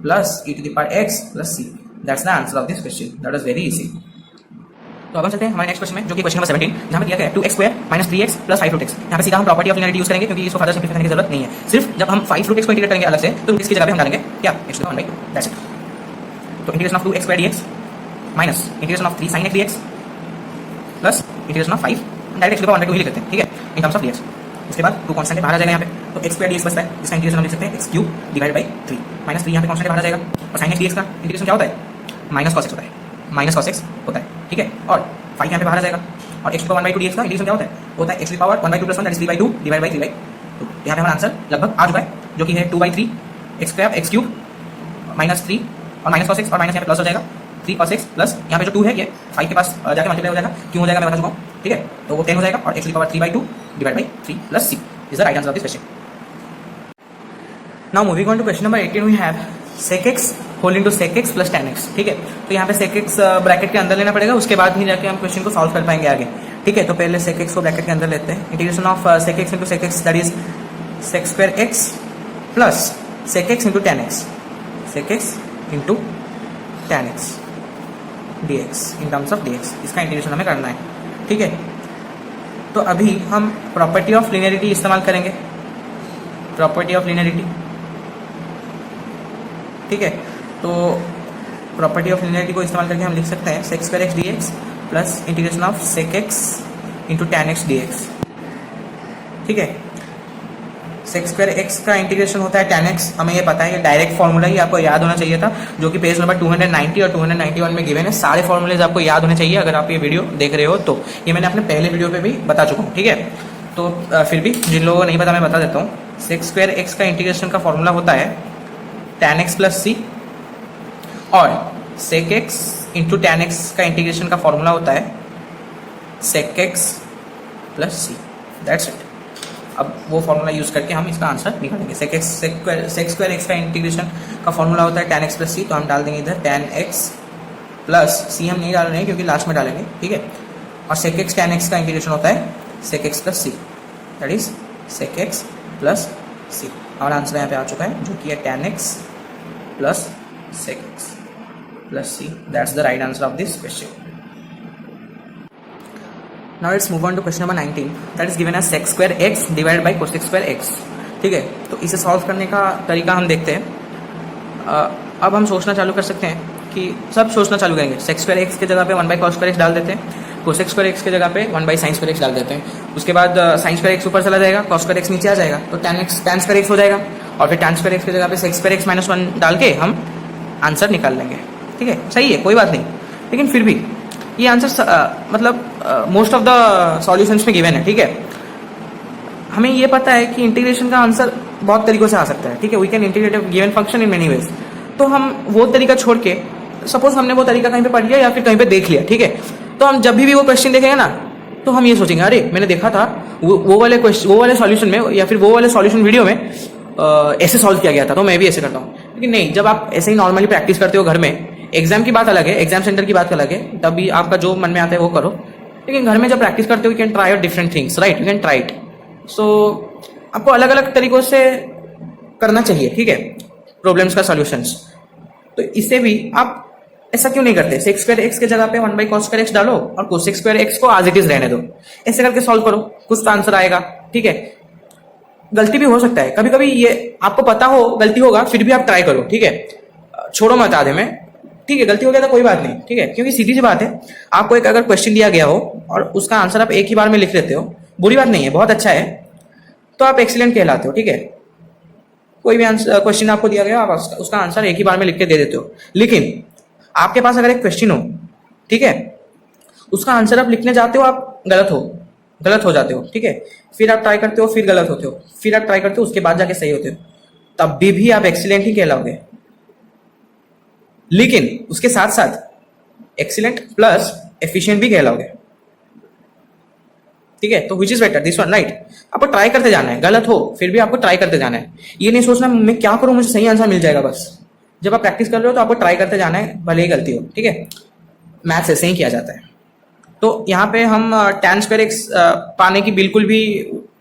plus e to the power x plus c, that's the answer of this question, that is very easy. तो अब हम चलते हैं हमारे नेक्स्ट क्वेश्चन में, जो कि क्वेश्चन नंबर 17, जहां पे दिया गया है 2x² minus 3x plus 5√x। यहाँ पे सीधा हम प्रॉपर्टी ऑफ लिनियरिटी यूज करेंगे, क्योंकि इसको फर्दर सिंप्लीफाई करने की जरूरत नहीं है। सिर्फ जब हम 5√x को इंटीग्रेट करेंगे अलग से, तो इसकी जगह पे हम डालेंगे क्या x² 1/2, दैट्स इट। तो integration of 2x² dx minus integration of 3 sin x dx plus integration of 5, direct x² 1/2 ही लिख देते हैं, ठीक है, इन टर्म्स ऑफ dx। उसके बाद 2 कांस्टेंट बाहर आ जाएगा यहाँ पे, तो x² dx बचता है, इसका इंटीग्रेशन हम लिख सकते हैं x³ डिवाइड बाई 3 माइनस 3 यहाँ पे कांस्टेंट बाहर आ जाएगा, और sin x dx का इंटीग्रेशन क्या होता है माइनस cos x होता है, माइनस cos x होता है, ठीक है। और 5 यहाँ पे बाहर आ जाएगा, और x⁴ 1/2 dx का इंटीग्रेशन क्या होता है x⁴ 1/2 plus 1 that is 3/2 divide by 3/2। यहाँ पे हमारा आंसर लगभग आ चुका है, जो कि है 2/3 x³ माइनस 3 और माइनस cos x, और माइनस यहाँ पे प्लस हो जाएगा 3 cos x प्लस यहाँ पे जो 2 है ये 5 के पास जाके मल्टीप्लाई हो जाएगा, क्यों हो जाएगा मैं बता चुका हूँ, ठीक है। तो वो 10 हो जाएगा, और x⁴ 3/2 divide by 3 plus c is the right answer of this question. Now moving on to question number 18, we have sec x whole into sec x plus tan x, ठीक है। तो यहाँ पे sec x ब्रैकेट के अंदर लेना पड़ेगा, उसके बाद ही जाके हम क्वेश्चन को सॉल्व कर पाएंगे आगे, ठीक है। तो पहले sec x को ब्रैकेट के अंदर लेते हैं, integration of sec x into sec x that is sec² x plus sec x इंटू tan x, sec x इंटू tan x dx in terms of dx, इसका इंटीग्रेशन हमें करना है, ठीक है। तो अभी हम प्रॉपर्टी ऑफ लिनियरिटी इस्तेमाल करेंगे, प्रॉपर्टी ऑफ लिनियरिटी। ठीक है, तो प्रॉपर्टी ऑफ लिनियरिटी को इस्तेमाल करके हम लिख सकते हैं sec square x d x plus integration of sec x into tan x d x. ठीक है, sec स्क्वायर एक्स का इंटीग्रेशन होता है tan x, हमें ये पता है, ये डायरेक्ट फॉर्मूला ही आपको याद होना चाहिए था, जो कि पेज नंबर 290 और 291 में गिवन है। सारे फॉर्मूलेज आपको याद होने चाहिए अगर आप ये वीडियो देख रहे हो तो। ये मैंने अपने पहले वीडियो पे भी बता चुका हूँ। ठीक है, तो फिर भी जिन लोगों को नहीं पता मैं बता देता हूँ। sec स्क्वायर एक्स का इंटीग्रेशन का फॉर्मूला होता है tan x प्लस सी, और sec x इंटू tan x का इंटीग्रेशन का फॉर्मूला होता है sec x plus c. That's it. अब वो फॉर्मूला यूज करके हम इसका आंसर निकालेंगे। sec स्क्वायर एक्स का इंटीग्रेशन का फॉर्मूला होता है tan x प्लस सी, तो हम डाल देंगे इधर tan x प्लस सी। हम नहीं डाल रहे हैं क्योंकि लास्ट में डालेंगे। ठीक है, और sec x tan x का इंटीग्रेशन होता है sec x plus c, that is sec x plus c. हमारा आंसर यहाँ पे आ चुका है, जो कि है tan x plus sec x plus c. That's the right answer of this question. Now let's move on to question number 19, that is given as sec square x divided by cosec square x। ठीक है, तो इसे solve करने का तरीका हम देखते हैं। अब हम सोचना चालू कर सकते हैं कि सब सोचना चालू करेंगे। sec स्क्वायर एक्स की जगह पे 1 बाई कॉस स्क्वायर एक्स डाल देते हैं, cosec स्क्वायर एक्स की जगह पे 1 बाई साइन स्क्वायर एक्स डाल देते हैं। उसके बाद साइन स्क्वायर एक्स ऊपर चला जाएगा, cos स्क्वायर एक्स नीचे आ जाएगा, तो tan स्क्वायर एक्स हो जाएगा, और फिर tan स्क्वायर एक्स की जगह पे sec स्क्वायर एक्स माइनस 1 डाल के हम आंसर निकाल लेंगे। ठीक है, सही है, कोई बात नहीं। लेकिन फिर भी ये आंसर मतलब मोस्ट ऑफ द सॉल्यूशंस में गिवन है। ठीक है, हमें ये पता है कि इंटीग्रेशन का आंसर बहुत तरीकों से आ सकता है। ठीक है, we can integrate a given function in many ways. तो हम वो तरीका छोड़ के, सपोज हमने वो तरीका कहीं पे पढ़ लिया या फिर कहीं पे देख लिया, ठीक है, तो हम जब भी वो क्वेश्चन देखेंगे ना, तो हम ये सोचेंगे अरे मैंने देखा था वो वाले सॉल्यूशन में या फिर वो वाले सॉल्यूशन वीडियो में ऐसे सॉल्व किया गया था, तो मैं भी ऐसे करता हूँ। लेकिन नहीं, जब आप ऐसे ही नॉर्मली प्रैक्टिस करते हो घर में, एग्जाम की बात अलग है, एग्जाम सेंटर की बात अलग है, तब भी आपका जो मन में आता है वो करो। लेकिन घर में जब प्रैक्टिस करते हो, you can try out different things, right, you can try it. So आपको अलग अलग तरीकों से करना चाहिए। ठीक है, प्रॉब्लम्स का सॉल्यूशंस। तो इससे भी आप ऐसा क्यों नहीं करते, sec स्क्वायर एक्स की जगह पे 1 बाई कॉस स्क्वायर एक्स डालो और cosec स्क्वायर एक्स को एज इट इज रहने दो। ऐसे करके सॉल्व करो, कुछ तो आंसर आएगा। ठीक है, गलती भी हो सकता है कभी कभी, ये आपको पता हो गलती होगा, फिर भी आप ट्राई करो। ठीक है, छोड़ो मत आधे में। ठीक है, गलती हो गया तो कोई बात नहीं। ठीक है, क्योंकि सीधी सी बात है, आपको एक अगर क्वेश्चन दिया गया हो और उसका आंसर आप एक ही बार में लिख लेते हो, बुरी बात नहीं है, बहुत अच्छा है, तो आप एक्सीलेंट कहलाते हो। ठीक है, कोई भी आंसर क्वेश्चन आपको दिया गया, आप उसका आंसर एक ही बार में लिख के दे देते हो। लेकिन आपके पास अगर एक क्वेश्चन हो, ठीक है, उसका आंसर आप लिखने जाते हो, आप गलत हो जाते हो। ठीक है, फिर आप ट्राई करते हो, फिर गलत होते हो, फिर आप ट्राई करते हो, उसके बाद जाके सही होते हो, तब भी आप एक्सीलेंट ही कहलाओगे। लेकिन उसके साथ साथ एक्सीलेंट प्लस एफिशिएंट भी कहलाओगे। ठीक है, तो which is better, this one, right. आपको ट्राई करते जाना है, गलत हो फिर भी आपको ट्राई करते जाना है। ये नहीं सोचना मैं क्या करूं मुझे सही आंसर मिल जाएगा बस। जब आप प्रैक्टिस कर रहे हो तो आपको ट्राई करते जाना है, भले ही गलती हो। ठीक है, मैथ्स ऐसे ही किया जाता है। तो यहाँ पे हम tan स्क्वायर एक्स पाने की बिल्कुल भी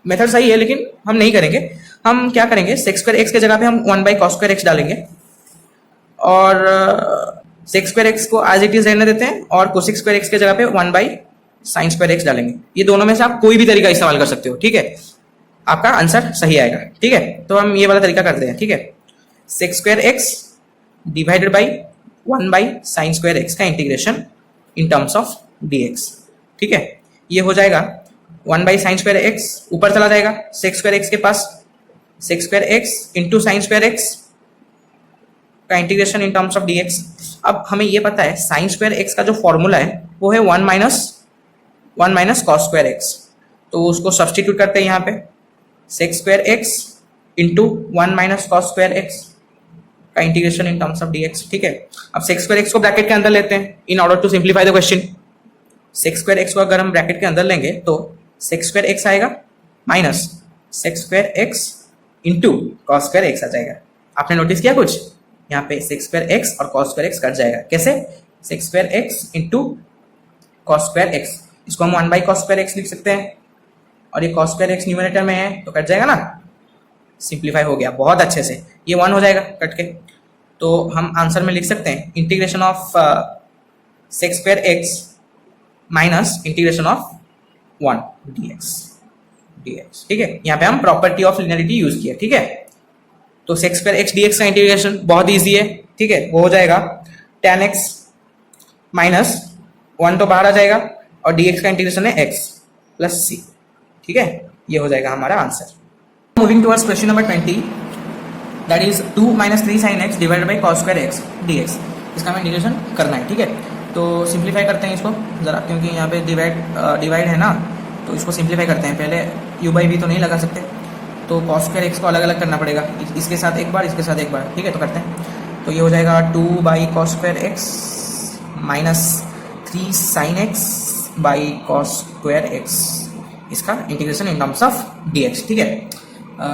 मेथड सही है, लेकिन हम नहीं करेंगे। हम क्या करेंगे, sec स्क्वायर एक्स की जगह पे हम 1 बाई कॉस स्क्वायर एक्स डालेंगे और sec स्क्वायर एक्स को एज इट इज रहने देते हैं, और cosec स्क्वायर एक्स की जगह पे 1 बाई साइन स्क्वायर एक्स डालेंगे। ये दोनों में से आप कोई भी तरीका इस्तेमाल कर सकते हो। ठीक है, आपका आंसर सही आएगा। ठीक है, तो हम ये वाला तरीका करते हैं। ठीक है, sec square x divided by 1 बाई साइन स्क्वायर एक्स का integration in terms of dx। ठीक है, ये हो जाएगा 1 बाई साइन स्क्वायर एक्स, ऊपर चला जाएगा sec स्क्वायर एक्स के पास, sec square x into sine square x का integration in terms of dx। अब हमें ये पता है साइन स्क्वायर एक्स का जो फॉर्मूला है वो है 1 माइनस कॉस स्क्वायर एक्स, तो उसको सब्सटीट्यूट करते हैं यहाँ पे, sec square x into 1 minus cos square x का integration in terms of dx। ठीक है, अब sec स्क्वायर एक्स को ब्रैकेट के अंदर लेते हैं in order to simplify the question. sec square x को अगर हम ब्रैकेट के अंदर लेंगे तो sec स्क्वायर एक्स आएगा minus sec square x into cos square x आ जाएगा। आपने नोटिस किया कुछ, यहाँ पे sec स्क्वायर एक्स और cos स्क्वायर एक्स कट जाएगा। कैसे, sec square x into cos square x, इसको हम 1 बाई कॉस स्क्वायर एक्स लिख सकते हैं, और ये cos स्क्वायर एक्स न्यूमरेटर में है तो कट जाएगा ना, सिंप्लीफाई हो गया बहुत अच्छे से, ये 1 हो जाएगा कट के। तो हम आंसर में लिख सकते हैं integration of sec square x minus integration of 1 dx dx। ठीक है, यहाँ पे हम प्रॉपर्टी ऑफ लिनियरिटी यूज किया। ठीक है, तो sec स्क्वायर x dx का इंटीग्रेशन बहुत इजी है। ठीक है, वो हो जाएगा tan x माइनस 1 तो बाहर आ जाएगा और dx का इंटीग्रेशन है x प्लस c। ठीक है, ये हो जाएगा हमारा answer. Moving towards question number 20, that is 2 minus 3 sine x divided by cos square x dx। इसका हमें इंटीग्रेशन करना है। ठीक है, तो सिंप्लीफाई करते हैं इसको जरा, क्योंकि यहाँ पे डिवाइड है ना, तो इसको सिंप्लीफाई करते हैं। पहले u बाई वी तो नहीं लगा सकते, तो कॉस स्क्वायर एक्स को अलग अलग करना पड़ेगा, इसके साथ एक बार, इसके साथ एक बार। ठीक है, तो करते हैं। तो ये हो जाएगा 2 by cos square x minus 3 sine x by cos square x, इसका integration in terms of dx। ठीक है,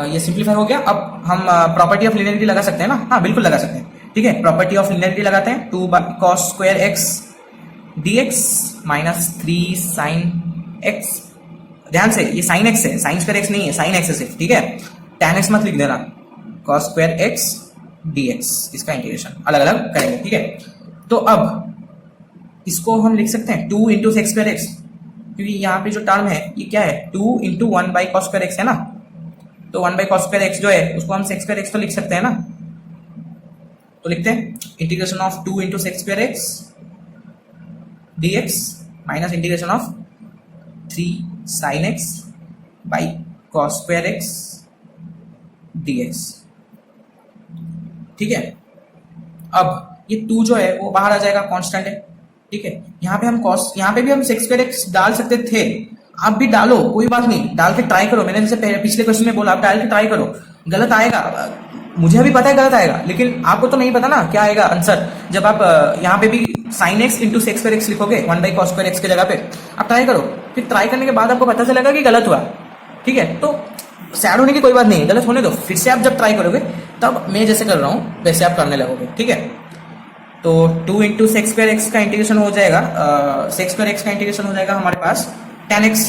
ये सिंप्लीफाई हो गया। अब हम प्रॉपर्टी ऑफ लिनियरिटी लगा सकते हैं ना? हाँ, बिल्कुल लगा सकते हैं। ठीक है, प्रॉपर्टी ऑफ लिनियरिटी लगाते हैं। 2 by cos square x dx minus 3 sine x. ध्यान से, ये साइन एक्स है, साइन स्क्वायर एक्स नहीं है, साइन एक्स है सिर्फ। ठीक है, tan एक्स मत लिख देना, कॉस स्क्वायर एक्स dx, इसका इंटीग्रेशन अलग अलग करेंगे। ठीक है, तो अब इसको हम लिख सकते हैं 2 इंटू सेक्स स्क्वायर एक्स, क्योंकि यहाँ पे जो टर्म है ये क्या है, 2 into 1 by cos square x है ना, तो 1 बाई कॉस स्क्वायर एक्स जो है उसको हम सेक्स स्क्वायर एक्स तो लिख सकते हैं ना, तो लिखते हैं integration of 2 into sex square x dx minus integration of 3 sine x by cos square x dx। ठीक है, अब ये 2 जो है वो बाहर आ जाएगा, कांस्टेंट है। ठीक है, यहाँ पे हम कॉस, यहाँ पे भी हम सेक्स स्क्वायर एक्स डाल सकते थे, आप भी डालो, कोई बात नहीं, डाल के ट्राई करो। मैंने जैसे पिछले क्वेश्चन में बोला, आप डाल के ट्राई करो, गलत आएगा, मुझे अभी पता है गलत आएगा, लेकिन आपको तो नहीं पता ना क्या आएगा आंसर। जब आप यहाँ पे भी sign x into sex square x लिखोगे 1 बाई कॉस स्क्वायर एक्स की जगह पे, आप ट्राई करो, फिर ट्राई करने के बाद आपको पता चलेगा कि गलत हुआ। ठीक है, तो सैड होने की कोई बात नहीं है, गलत होने दो, फिर से आप जब ट्राई करोगे तब मैं जैसे कर रहा हूँ वैसे आप करने लगोगे। ठीक है, तो 2 इंटू सेक्स स्क्वायर एक्स का इंटीग्रेशन हो जाएगा, सेक्स स्क्वायर एक्स का इंटीग्रेशन हो जाएगा हमारे पास tan एक्स।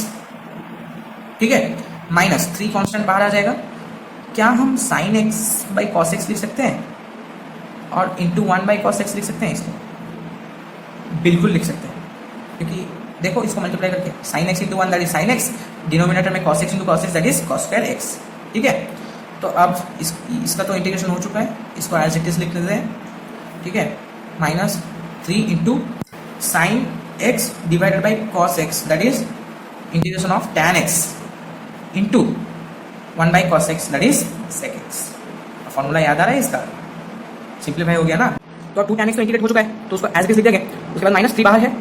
ठीक है, माइनस 3 कांस्टेंट बाहर आ जाएगा। क्या हम sign x by cos x लिख सकते हैं और इंटू 1 बाई कॉस एक्स लिख सकते हैं इसको? बिल्कुल लिख सकते हैं, क्योंकि देखो इसको मल्टीप्लाई करके sine x into 1 that is sine x, denominator में cos x into cos x that is cos square x. ठीक है, तो अब इसका तो इंटीग्रेशन हो चुका है, इसको एज इट इज लिख देते हैं। ठीक है, minus 3 into sine x divided by cos x that is integration of tan x into 1 by cos x that is sec x. Formula याद आ रहा है इसका? सिंप्लीफाई हो गया ना, तो 2 tan x तो इंटीग्रेट हो चुका है, तो उसको एज इट इज लिख देंगे। उसके बाद माइनस 3 बाहर है,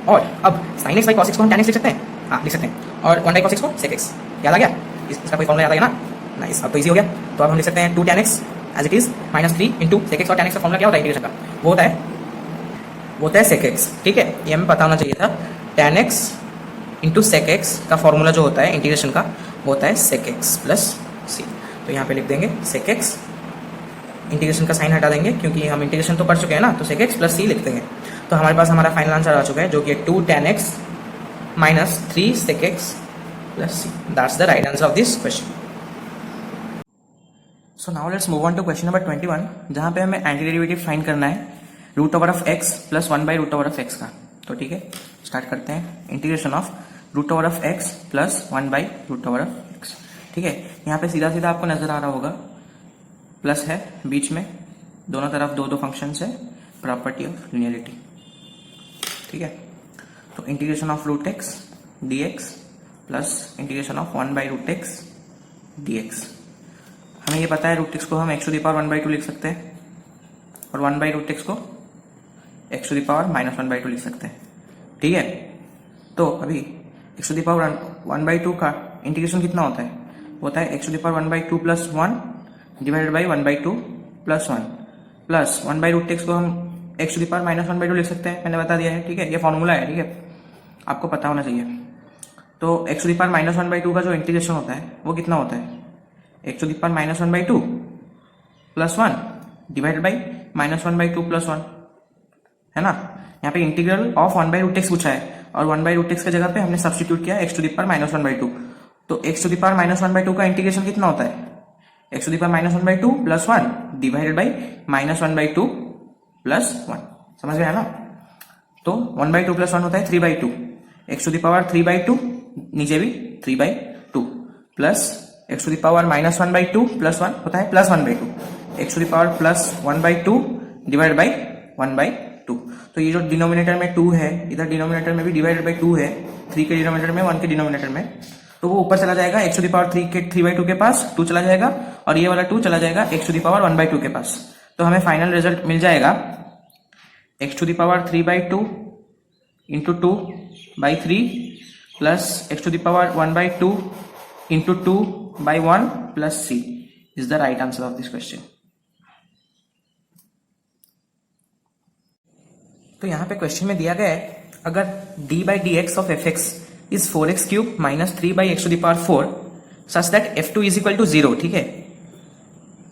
और अब sign x by cos x को हम tan x लिख सकते हैं, हाँ लिख सकते हैं, और 1 बाई कॉस एक्स को सेक एक्स। याद आ गया? इसका कोई फॉर्मूला याद आ गया ना? नाइस, अब तो इजी हो गया। तो अब हम लिख सकते हैं 2 tan x as it is minus 3 into sec x, और tan x का फॉर्मूला क्या होता है इंटीग्रेशन का? वो होता है सेक एक्स। ठीक है, ये हमें पता होना चाहिए था। tan x into sec x का फॉर्मूला जो होता है इंटीग्रेशन का, वो होता है सेक एक्स प्लस सी। तो यहाँ पे लिख देंगे सेक एक्स, इंटीग्रेशन का साइन हटा देंगे क्योंकि हम इंटीग्रेशन तो पढ़ चुके हैं ना, तो सेक एक्स प्लस सी लिख देंगे। तो हमारे पास हमारा फाइनल आंसर आ चुका है, जो कि 2 tan x minus 3 sec x plus c. That's the right answer of this question. So now let's move on to question number 21, जहाँ पे हमें एंटी डेरिवेटिव फाइंड करना है root over of x plus 1 by root over of x का। तो ठीक है, start करते हैं। Integration of root over of x plus 1 by root over of x. ठीक है, यहाँ पे सीधा सीधा आपको नजर आ रहा होगा, प्लस है बीच में, दोनों तरफ दो दो फंक्शंस है, प्रॉपर्टी ऑफ लिनियरिटी। ठीक है, तो integration of root x d x plus integration of 1 by root x d x. हमें ये पता है रूट एक्स को हम एक्स टू द पावर 1/2 लिख सकते हैं, और 1 बाई रूट एक्स को x to the power minus 1/2 लिख सकते हैं। ठीक है, तो अभी एक्स टू द पावर 1/2 का इंटीग्रेशन कितना होता है? होता है x to the power 1/2 plus 1 divided by 1/2 plus 1 plus 1 by root x को हम x to the power minus 1/2 लिख सकते हैं, मैंने बता दिया है। ठीक है, ये फॉर्मूला है। ठीक है, आपको पता होना चाहिए। तो x to the power minus 1/2 का जो इंटीग्रेशन होता है वो कितना होता है? X to the power minus 1/2 plus 1 divided by minus 1/2 plus 1, है ना। यहाँ पे integral of 1 by root x पूछा है, और 1 बाई रूट एक्स की जगह पे हमने सब्स्टिट्यूट किया x to the power minus 1/2। तो x to the power minus 1/2 का इंटीग्रेशन कितना होता है? X to the power minus 1/2 plus 1 divided by minus 1/2 plus 1। समझ गया ना? तो 1/2 प्लस 1 होता है 3/2, एक्स टू द पावर 3/2 नीचे भी 3/2 plus x to the power -1/2 plus 1 होता है +1/2, x to the power +1/2 divide by 1/2। तो ये जो डिनोमिनेटर में 2 है, इधर डिनोमिनेटर में भी डिवाइडेड बाई 2 है, 3 के डिनोमिनेटर में 1 के डिनोमिनेटर में, तो वो ऊपर चला जाएगा एक्स टू द पावर 3 के 3/2 के पास 2 चला जाएगा, और ये वाला 2 चला जाएगा एक्स टू द पावर 1/2 के पास। तो हमें फाइनल रिजल्ट मिल जाएगा x to the power 3/2 into 2/3 plus x to the power 1/2 into 2/1 plus c is the right answer of this question. तो यहां पे क्वेश्चन में दिया गया है अगर d/dx of fx is 4x³ minus 3/x to the power 4 such that f2 is equal to 0, ठीक है,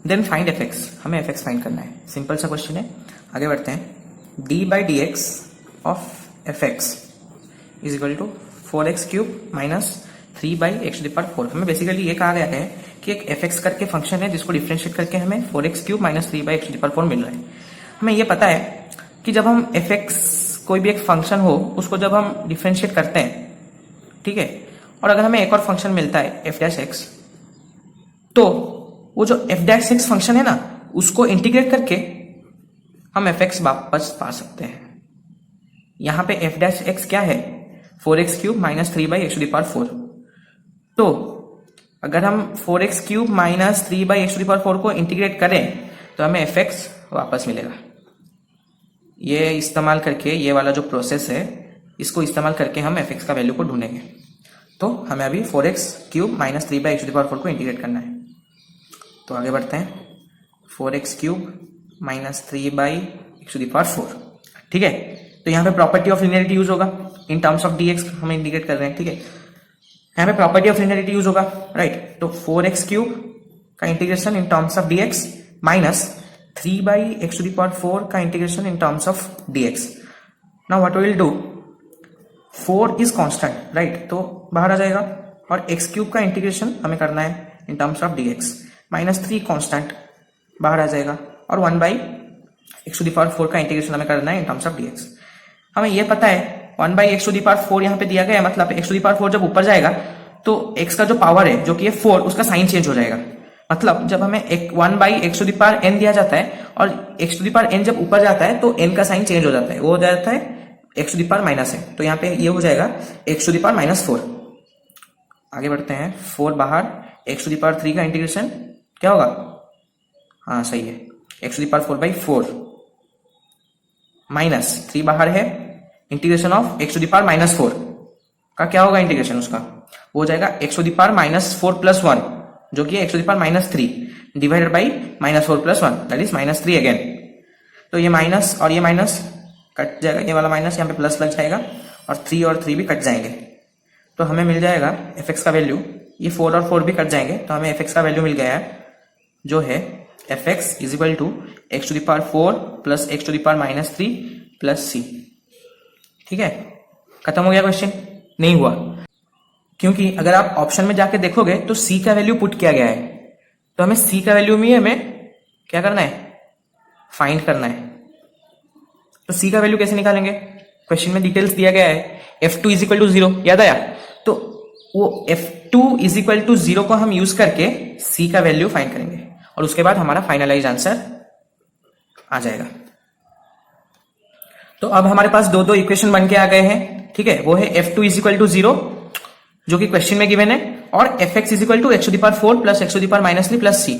देन फाइंड fx। हमें fx फाइंड करना है, सिंपल सा क्वेश्चन है, आगे बढ़ते हैं। d/dx of fx is equal to 4x³ minus 3/x to the power 4। हमें बेसिकली ये कहा गया है कि एक fx करके फंक्शन है जिसको डिफरेंशिएट करके हमें 4x³ minus 3/x to the power 4 मिल रहा है। हमें ये पता है कि जब हम fx कोई भी एक फंक्शन हो उसको जब हम डिफरेंशिएट करते हैं, ठीक है, और अगर हमें एक और फंक्शन मिलता है f'(x), तो वो जो f'(x) फंक्शन है ना उसको इंटीग्रेट करके हम fx वापस पा सकते हैं। यहां पे f'(x) क्या है, 4x³ minus 3/x to the power 4। तो अगर हम 4x³ minus 3/x to the power 4 को इंटीग्रेट करें तो हमें fx वापस मिलेगा। ये इस्तेमाल करके, ये वाला जो प्रोसेस है इसको इस्तेमाल करके हम fx का वैल्यू को ढूंढेंगे। तो हमें अभी 4x³ minus 3/x to the power 4 को इंटीग्रेट करना है। तो आगे बढ़ते हैं, 4x³ minus 3/x to the power 4, ठीक है। तो यहाँ पे प्रॉपर्टी ऑफ लिनियरिटी यूज होगा, इन टर्म्स ऑफ dx हम इंटीग्रेट कर रहे हैं, ठीक है। यहाँ पे प्रॉपर्टी ऑफ लिनियरिटी यूज होगा, राइट। तो 4x³ का integration in terms of dx minus 3/x to the power 4 का integration in terms of dx। Now what we will do, 4 is constant, right, तो बाहर आ जाएगा, और x³ का इंटीग्रेशन हमें करना है in terms of dx, minus 3 constant बाहर आ जाएगा, और 1/x टू द पावर 4 का इंटीग्रेशन हमें करना है इन टर्म्स ऑफ dx। हमें यह पता है 1/x टू द पावर 4 यहाँ पे दिया गया है, मतलब x टू द पावर 4 जब ऊपर जाएगा तो x का जो पावर है जो कि है 4, उसका साइन चेंज हो जाएगा। मतलब जब हमें 1/x to the power n दिया जाता है और x to the power n जब ऊपर जाता है तो n का साइन चेंज हो जाता है, वो हो जाता है x to the power minus है। तो यहाँ पे ये हो जाएगा x टू द पावर -4। आगे बढ़ते हैं, 4 बाहर, x टू द पावर 3 का इंटीग्रेशन क्या होगा, हाँ सही है, x to the power 4/4 minus 3 बाहर है, integration of x to the power -4 का क्या होगा इंटीग्रेशन उसका, वो हो जाएगा x टू द पावर -4 + 1 जो कि x to the power -3 divided by -4 + 1 that is -3 again. तो ये माइनस और ये माइनस कट जाएगा, ये वाला माइनस यहाँ पे प्लस लग जाएगा, और 3 और 3 भी कट जाएंगे। तो हमें मिल जाएगा fx का वैल्यू, ये 4 और 4 भी कट जाएंगे, तो हमें fx का वैल्यू मिल गया है जो है fx is equal to x to the power 4 plus x to the power -3 plus c। ठीक है, खत्म हो गया क्वेश्चन? नहीं हुआ, क्योंकि अगर आप ऑप्शन में जाके देखोगे तो c का वैल्यू पुट किया गया है, तो हमें c का वैल्यू में हमें क्या करना है, फाइंड करना है। तो c का वैल्यू कैसे निकालेंगे, क्वेश्चन में डिटेल्स दिया गया है, f2 इज इक्वल टू 0, याद आया? तो वो f2 इज इक्वल टू 0 को हम यूज करके c का वैल्यू फाइंड करेंगे, और उसके बाद हमारा फाइनलाइज आंसर आ जाएगा। तो अब हमारे पास दो इक्वेशन बन के आ गए हैं, ठीक है। वो है f2 इज इक्वल टू 0 जो कि क्वेश्चन में गिवन है, और fx is equal to x to the power 4 plus x to the power -3 plus c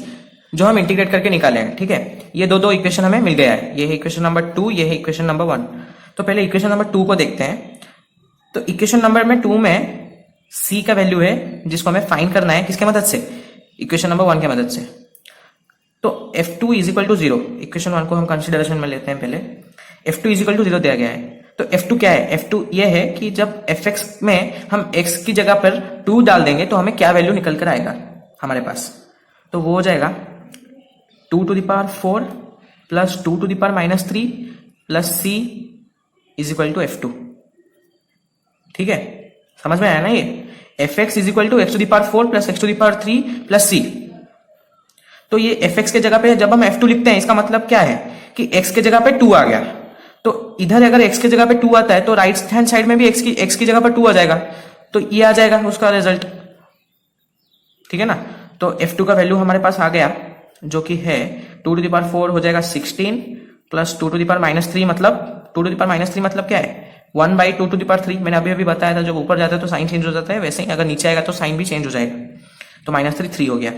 जो हम इंटीग्रेट करके निकाले हैं, ठीक है। ये दो इक्वेशन हमें मिल गया है, ये है इक्वेशन नंबर 2, ये है इक्वेशन नंबर 1। तो पहले इक्वेशन नंबर 2 को देखते हैं। तो इक्वेशन नंबर 2 में c का वैल्यू है जिसको हमें फाइंड करना है, किसके मदद से, इक्वेशन नंबर 1 के मदद से। तो f2 is equal to 0, equation 1 को हम कंसिडरेशन में लेते हैं पहले। f2 इज इक्वल टू 0 दिया गया है, तो f2 क्या है, f2 ये है कि जब fx में हम x की जगह पर 2 डाल देंगे तो हमें क्या वैल्यू निकल कर आएगा हमारे पास, तो वो हो जाएगा 2 to the power 4 plus 2 to the power -3 plus c is equal to f2। ठीक है, समझ में आया ना ये, fx is equal to x to the power 4 plus x to the power 3 plus c। तो ये fx के जगह पे जब हम f2 लिखते हैं, इसका मतलब क्या है कि x के जगह पे 2 आ गया, तो इधर अगर x के जगह पे 2 आता है तो राइट हैंड साइड में भी x की जगह पर 2 आ जाएगा। तो ये आ जाएगा उसका रिजल्ट, ठीक है ना। तो F2 का वैल्यू हमारे पास आ गया जो कि है 2 to the power 4 हो जाएगा 16 प्लस 2 to the power -3 मतलब 2 to the power -3 मतलब क्या है 1/2 to the power 3। मैंने अभी अभी बताया था जब ऊपर जाता है तो साइन चेंज हो जाता है, वैसे ही अगर नीचे आएगा तो साइन भी चेंज हो जाएगा। तो -3 हो गया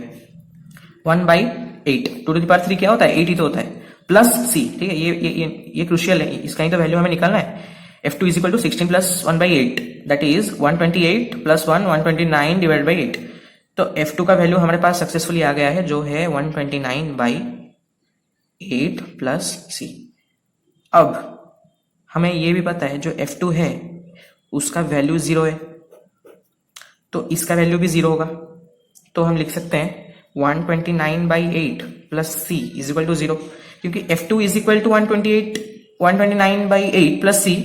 1/8। 2 to the power 3 क्या होता है 8 ही तो होता है, प्लस C, ठीक है। ये क्रूशियल है, इसका ही तो वैल्यू हमें निकालना है। F2 is equal to 16 plus 1/8 that is 128 plus 1 129 divide by 8। तो F2 का वैल्यू हमारे पास सक्सेसफुली आ गया है जो है 129/8 प्लस C। अब हमें यह भी पता है जो F2 है उसका वैल्यू 0 है, तो इसका वैल्यू भी 0 होगा। तो हम लिख सकते हैं 129/8 plus C is equal to 0, क्योंकि F2 is equal to 129/8 plus C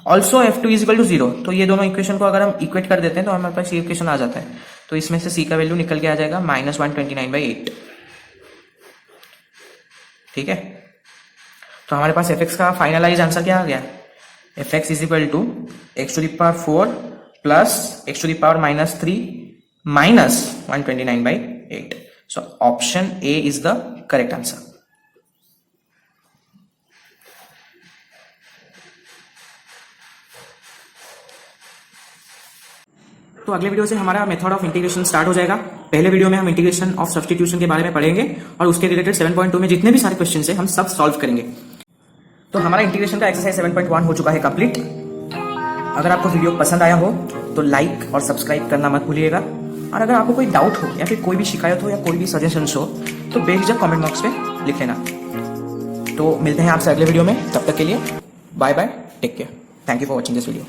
also F2 is equal to 0। तो ये दोनों इक्वेशन को अगर हम इक्वेट कर देते हैं तो हमारे पास ये इक्वेशन आ जाता है। तो इसमें से C का वैल्यू निकल के आ जाएगा -129/8, ठीक है। तो हमारे पास fx का फाइनलाइज आंसर क्या आ गया, fx is equal to x to the power 4 plus x to the power -3 minus 129/8। So option A is the correct answer. तो अगले वीडियो से हमारा मेथड ऑफ इंटीग्रेशन स्टार्ट हो जाएगा। पहले वीडियो में हम इंटीग्रेशन ऑफ सब्स्टिट्यूशन के बारे में पढ़ेंगे और उसके रिलेटेड 7.2 में जितने भी सारे क्वेश्चन है हम सब सॉल्व करेंगे। तो हमारा इंटीग्रेशन का एक्सरसाइज 7.1 हो चुका है कंप्लीट। अगर आपको वीडियो पसंद आया हो तो लाइक और सब्सक्राइब करना मत भूलिएगा, और अगर आपको कोई डाउट हो या फिर कोई भी शिकायत हो या कोई भी सजेशन हो तो बेझिझक कमेंट बॉक्स में लिख लेना। तो मिलते हैं आपसे अगले वीडियो में, तब तक के लिए bye bye, take care, thank you for watching this video.